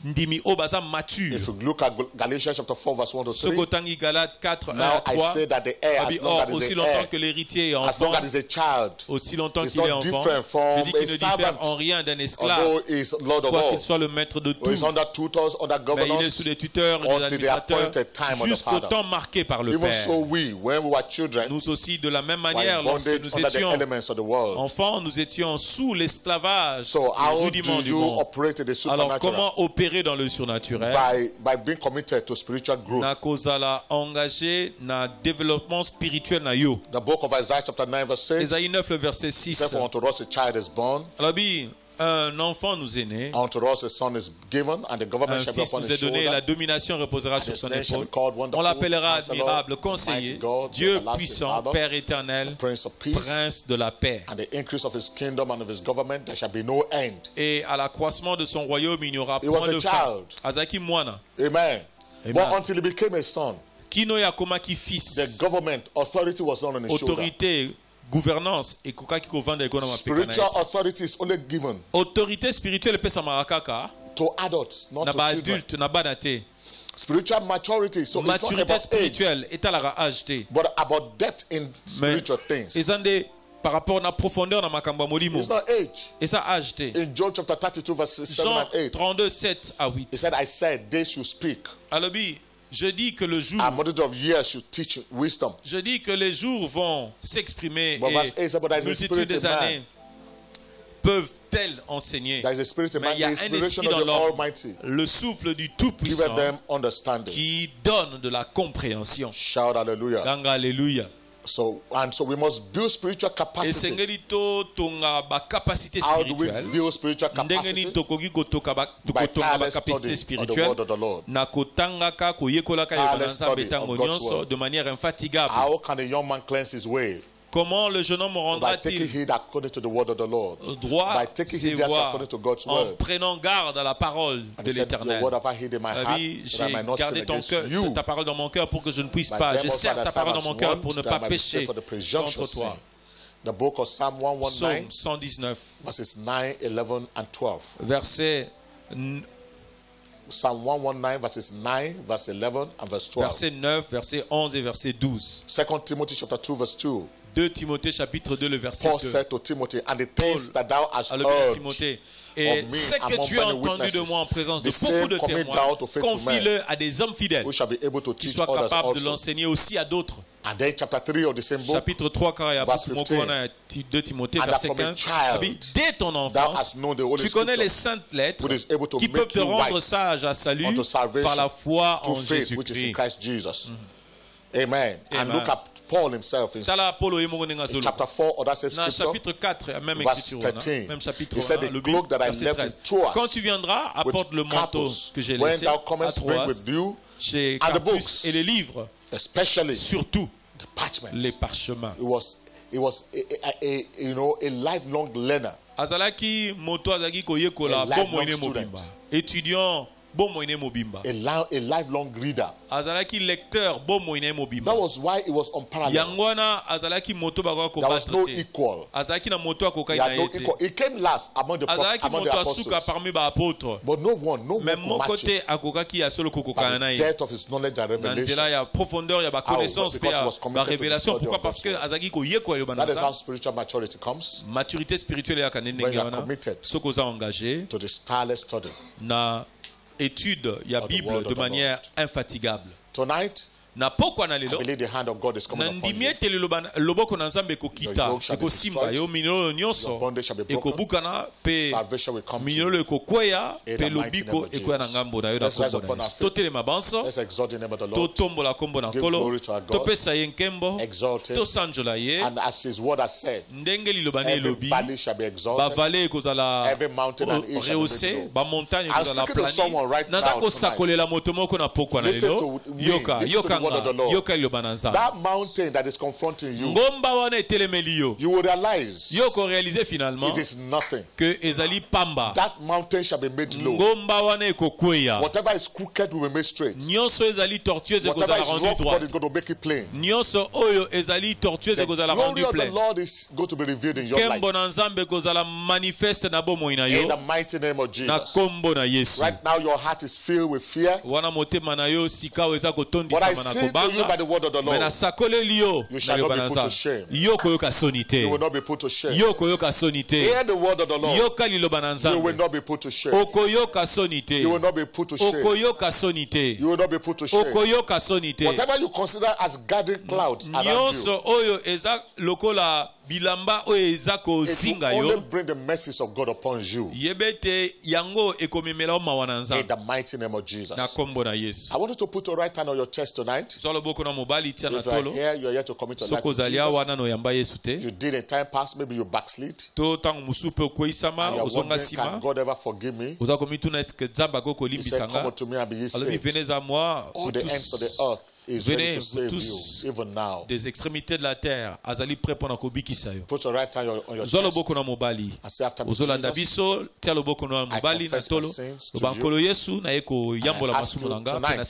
ndimi o baza mature. If you look at Galatians chapter 4 verse 1 to 3, Sokotangi Galate 4 1 now à I 3. say that the heir, as long as aussi is longtemps heir, que l'héritier est as long enfant, as is a child, aussi longtemps is qu'il est not enfant, different from je dis qu'il a ne diffère servant, en rien d'un esclave, although he is Lord of quoi qu'il all. soit le maître de He is tout. under tutors, under Mais il est governors, sous les tuteurs et les until the administrateurs appointed time of the jusqu'au Father. temps marqué par le Even Père. so, we, when we were children, Nous aussi, de la même were manière, in lorsque bondage nous under the étions elements of the world. enfants, nous étions sous l'esclavage So, et how le do rudiment du you monde. operate in the Alors, supernatural? comment opérer dans le surnaturel? By being committed to spiritual growth. Na kozala engagé na développement spirituel na yo. The book of Isaiah chapter 9 verse 6. Ésaïe 9, le verset 6. Therefore unto us a child is born, Alors, un enfant nous est né, unto us a son is given, and the government un shall be fils upon nous his est donné, shoulder. la domination reposera And sur his son name shall be épaule. called On Wonderful, l'appellera Counselor, admirable, Mighty conseiller, God, Dieu Everlasting puissant, Father, Père éternel, Prince of Peace. Prince de la paix. And the increase of his kingdom and of his government there shall be no end. Et à l'accroissement de son royaume, il n'y aura He was point a de fin. child. Azaki mwana. Amen. Amen. But until he became a son, Kino ya komaki the fils. government authority was not on his shoulder. Autorité, gouvernance et kokaki kovanda eko na mapeka na Spiritual ye. authority is only given Autorité spirituelle pesa marakaka to adults, not na to ba children. adulte na bana te. Spiritual maturity, so it's not Maturité about age, spirituelle etalaka âge te. but about depth in Mais spiritual things. ezande par rapport na profondeur na makambo ya molimo. It's not age. Et ça âge te. In Job chapter 32 verses 7 Jean and 8, 32, 7 à 8. he said, I said they should speak. Alobi, je dis que le jour, A multitude of years should teach wisdom. je dis que les jours vont s'exprimer But verse 8 et said, but there is a multitude spirit des in man. années peuvent-elles enseigner. There is a spirit in Mais man, il y a the un inspiration esprit of dans the l'homme, Almighty, le souffle du giveth Tout-Puissant, them understanding. qui donne de la compréhension. Shout hallelujah. Ganga alléluia. So we must build spiritual capacity. Esengeli to tonga ba capacité How do we spirituelle. build spiritual Ndenge capacity? ni tokoki kotoka ba By tokotonga ba tireless capacité study of the spirituelle. word of the Lord. Na kotangaka koyekolaka yo Tireless banza study betango of God's nyonso word. de manière infatigable. How can a young man cleanse his way? Comment le jeune homme By taking rendra-t-il heed according to the word of the Lord. droit By taking ses heed voies according to God's en word. prenant garde à la parole And de he said, Your l'Éternel? word have I hid in my heart, Oui, that I j'ai might not sin gardé ton against cœur, you. ta parole dans mon cœur pour que je ne puisse But pas. them Je also sers thy ta parole dans servants mon cœur want pour ne that I pas might be pécher saved for the presumption contre toi. sin. The book of Psalm 119, Psaume 119, verses 9, 11, and 12. Psalm 119, verses 9, verse 11, and verse 12. verset 9, verset 11 et verset 12. 2 Timothy chapter 2, verse 2. 2 Timothée chapitre 2, le verset Paul 2. said to Timothy, and the things that thou hast Alors, bien, heard Timothée, et of me ce que among tu as many entendu de witnesses, moi en présence de the beaucoup same de commit témoins, thou to faithful confie-le à des hommes fidèles who shall be able to qui teach soient others capables de also. l'enseigner aussi à d'autres. And then chapter 3 of the same book, Chapitre 3, quand il y a verse beaucoup 15. on a 2 Timothée, And verset that from a 15. child Dès ton thou enfance, hast known the Holy tu connais Scripture, les saintes lettres which is able to qui make peuvent te you rendre wise sage à salut unto salvation par la foi en through faith which is in Jésus-Christ. Christ Jesus. Amen. And Amen. look at Paul himself in Tala Apollo ye mongo nenga zolo. chapter 4 of that same Dans scripture, chapitre 4, même verse écriture, 13. même chapitre He said, 1, the le cloak that I verset left 13. in Troas Quand tu viendras, apporte le with manteau Carpus, que j'ai when laissé thou à comest, bring Troas, with you chez and the Carpus books, et les livres, especially surtout the parchments. les parchemins. It was a lifelong learner. Azalaki moto azaki koyekola A lifelong bomoine student. mobimba. Étudiant bomoine mobimba. A lifelong reader. Azalaki lecteur bomoine mobimba. That was why it was unparalleled. Yangwana azalaki moto bakwa ko There was no battre. equal. Azalaki na moto He akokai had na no yete. equal. He came last among the Azalaki moto asuka apostles. parmi ba apôtres. But no one Mais could mon match côté it. akokaki ya solo By kokokana the na ye. depth of his knowledge and Na revelation. nzela ya profondeur ya ba connaissance pe because he ya was committed ba to the révélation. study Pourquoi? of Parce que God's word. azaki koyekwa yo That is how banasa. spiritual maturity comes, Maturité spirituelle ya kanende when you are ngana. committed Soko za engagé to the tireless study. na étude ya Of the Bible word de of the manière infatigable. Tonight, Na pokwa na I lelo believe the hand of God is coming na upon ndimi you. ete loboko na Nzambe Your ekokita yoke shall be ekosimba destroyed. yo minolo Your nyonso bondage shall be broken. ekobukana pe Salvation will come to minolo you. ekokweya In pe the mighty lobiko name of ekoya na Jesus. ngambo na yo na Let's rise kombo upon na our yesu feet. totelema banso Let's exalt the name of the Lord. totombola kombo na Give nkolo glory to our God. topesa ye nkembo Exalt him. tosanjola ye And as his word has said, ndenge liloba na every elobi valley shall be exalted. bavale ekozala Every mountain and hill shall be rehausse made low. bamontagne I'm ekozala speaking to someone plani right naza now kosakolela moto moko na pokwa na Listen lelo to me. yoka Listen to the the word of the Lord. That mountain that is confronting you, you will realize it is nothing. That mountain shall be made low. Whatever is crooked will be made straight. Whatever is rough, God is going to make it plain. The glory of the Lord is going to be revealed in your life. In the mighty name of Jesus. Right now your heart is filled with fear. But I say to you by the word of the Lord, you shall not be put to shame. You will not be put to shame. Hear the word of the Lord. You will not be put to shame. You will not be put to shame. You will not be put to shame. Whatever you consider as gathering clouds around you, it will only bring the mercies of God upon you. In the mighty name of Jesus. I want you to put your right hand on your chest tonight. If you are here, you are here to commit your life to Jesus. You did in time past, maybe you backslid. And you are wondering, can God ever forgive me? He said, come unto me and be ye saved. All the ends of the earth is ready to save you, even now. Des extrémités de la terre, azali prêt pour nakobikisa yo. Put your right hand on your chest. And say after me, Jesus, I confess my sins to you. Tonight,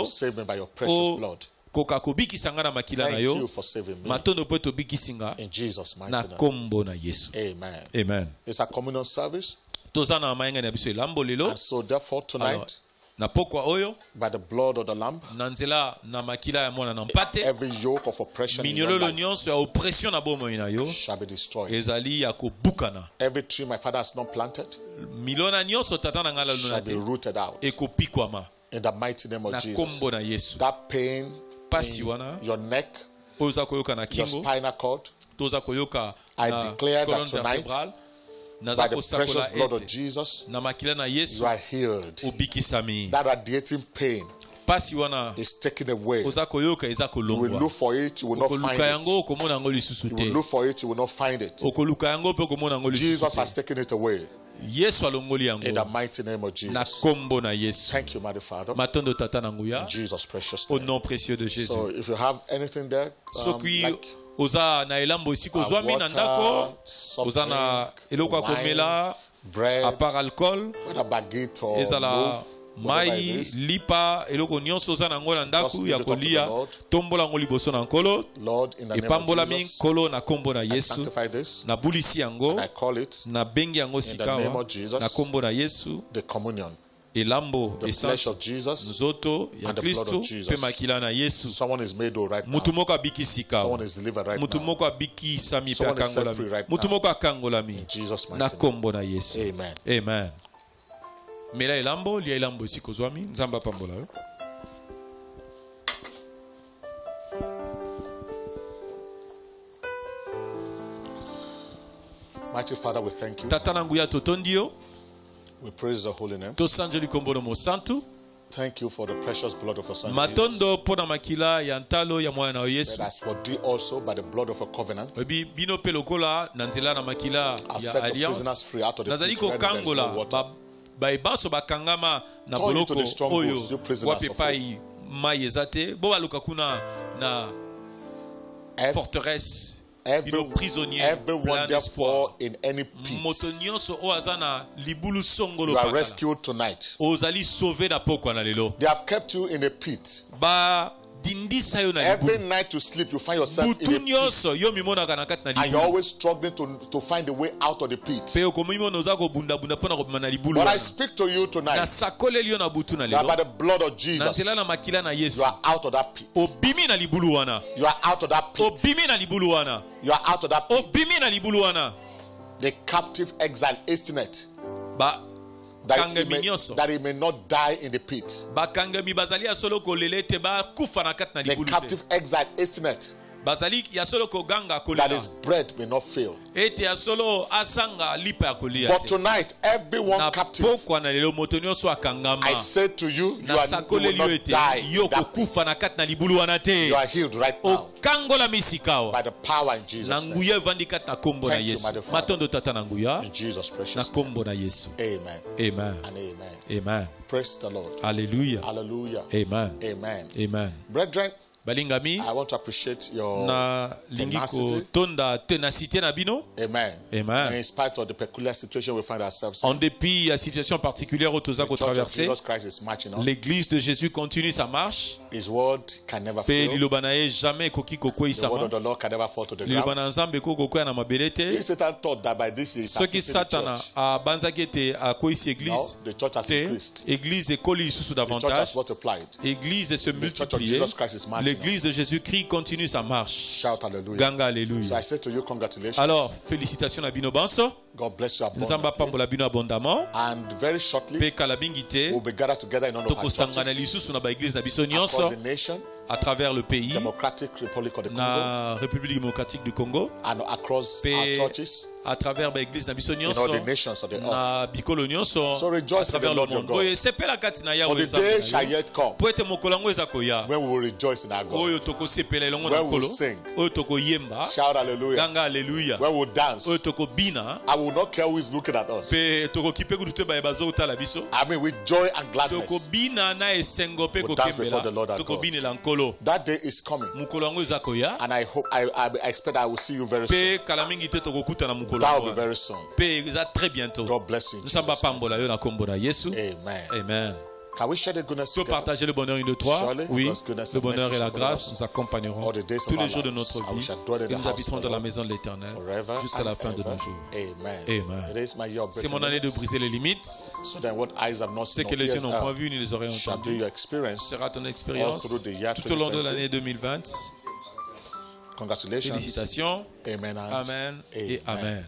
save me by your precious blood. Thank you for saving me. In Jesus' mighty name. Amen. Amen. It's a communion service. And so therefore tonight, by the blood of the Lamb, every yoke of oppression in your life shall be destroyed. Every tree my father has not planted shall be rooted out. In the mighty name of Jesus. That pain in your neck, your spinal cord, I declare that tonight, by the precious blood of Jesus, you are healed. That radiating pain is taken away. You will look for it, you will not find it. You will look for it, you will not find it. Jesus has taken it away. In the mighty name of Jesus. Thank you, Mighty Father. In Jesus' precious name. So if you have anything there, like oza na elambo esika ozwami na ndako oza na eloko akomela apart alcool ezala mai lipa eloko nyonso oza nango na ndako ya kolia tombola ngo liboso na nkolo epambolami nkolo na kombo na Yesu na bulisi yango na bengi yango sikawa na kombo na Yesu elambo esanso nzoto ya Kristo pe makila na Yesu. Mutu moko abikisika, mutu moko abikisami pe akangolami, mutu moko akangolami na kombo na Yesu. Amen. Mela elambo lia elambo sikozwami nzamba pambola yo. Mighty Father, we thank you. Tata nguya totondio. We praise the holy name. Thank you for the precious blood of your son Jesus. That as for thee also by the blood of a covenant, I set your prisoners free out of the pit where there is no water. Call you to the strongholds, you prisoners of hope. Everyone therefore in any pit, you are rescued tonight. They have kept you in a pit. Every night you sleep, you find yourself in a pit. And you're always struggling to find a way out of the pit. But I speak to you tonight that by the blood of Jesus, you are out of that pit. You are out of that pit. You are out of that pit. The captive exile estimate that he may not die in the pit. The captive exile estimate that his bread may not fail. But tonight, everyone captive, I say to you, you will not die. You are healed right now by the power in Jesus' name. Thank you, my Father. In Jesus' precious name. Amen. Amen. And amen. Amen. Praise the Lord. Hallelujah. Hallelujah. Amen. Amen. Amen. Brethren, balingami, I want to appreciate your tenacity. Amen. Amen. And in spite of the peculiar situation we find ourselves in, en dépit de la situation particulière où nous avons traversé, l'Église de Jésus continue sa marche. His word can never fail. The word of the Lord can never fall to the ground. If Satan thought that by this is the church, no, the church has increased. The church has multiplied. The church of Jesus Christ is marching. L'église de Jésus-Christ continue sa marche. Shout hallelujah. Ganga alléluia. So I say to you, congratulations. Alors, félicitations à Bino Banso. God bless you abondamment. And very shortly, we'll be gathered together in one of our churches across the nation, à travers le pays, Democratic Republic of the Congo, la République démocratique du Congo, and across our churches, à travers l'église na biso in all the nations of the earth. So rejoice in the Lord your God. For the day shall yet come when we will rejoice in our God, when we will sing, shout hallelujah, when we will dance. I will not care who is looking at us. I mean, with joy and gladness, we'll dance before the Lord our God. That day is coming, and I hope, I expect I will see you very soon. That will be very soon. God bless you. Amen. Amen. Can we share the goodness together? Partager le bonheur une de toi. Surely, oui, le bonheur et la grâce nous accompagneront tous les jours de notre vie et nous habiterons dans la maison de l'Éternel jusqu'à la fin de nos jours. Amen. C'est mon année de briser les limites. Ce que les yeux n'ont pas vu ni les oreilles entendu sera ton expérience tout au long de l'année 2020. Félicitations. Amen. Amen et amen.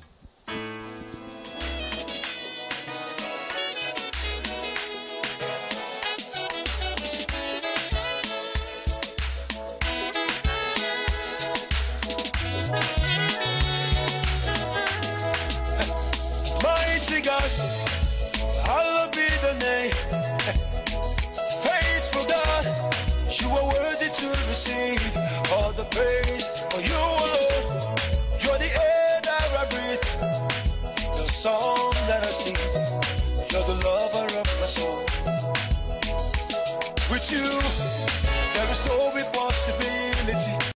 All the praise for you alone. You're the air that I breathe, the song that I sing. You're the lover of my soul. With you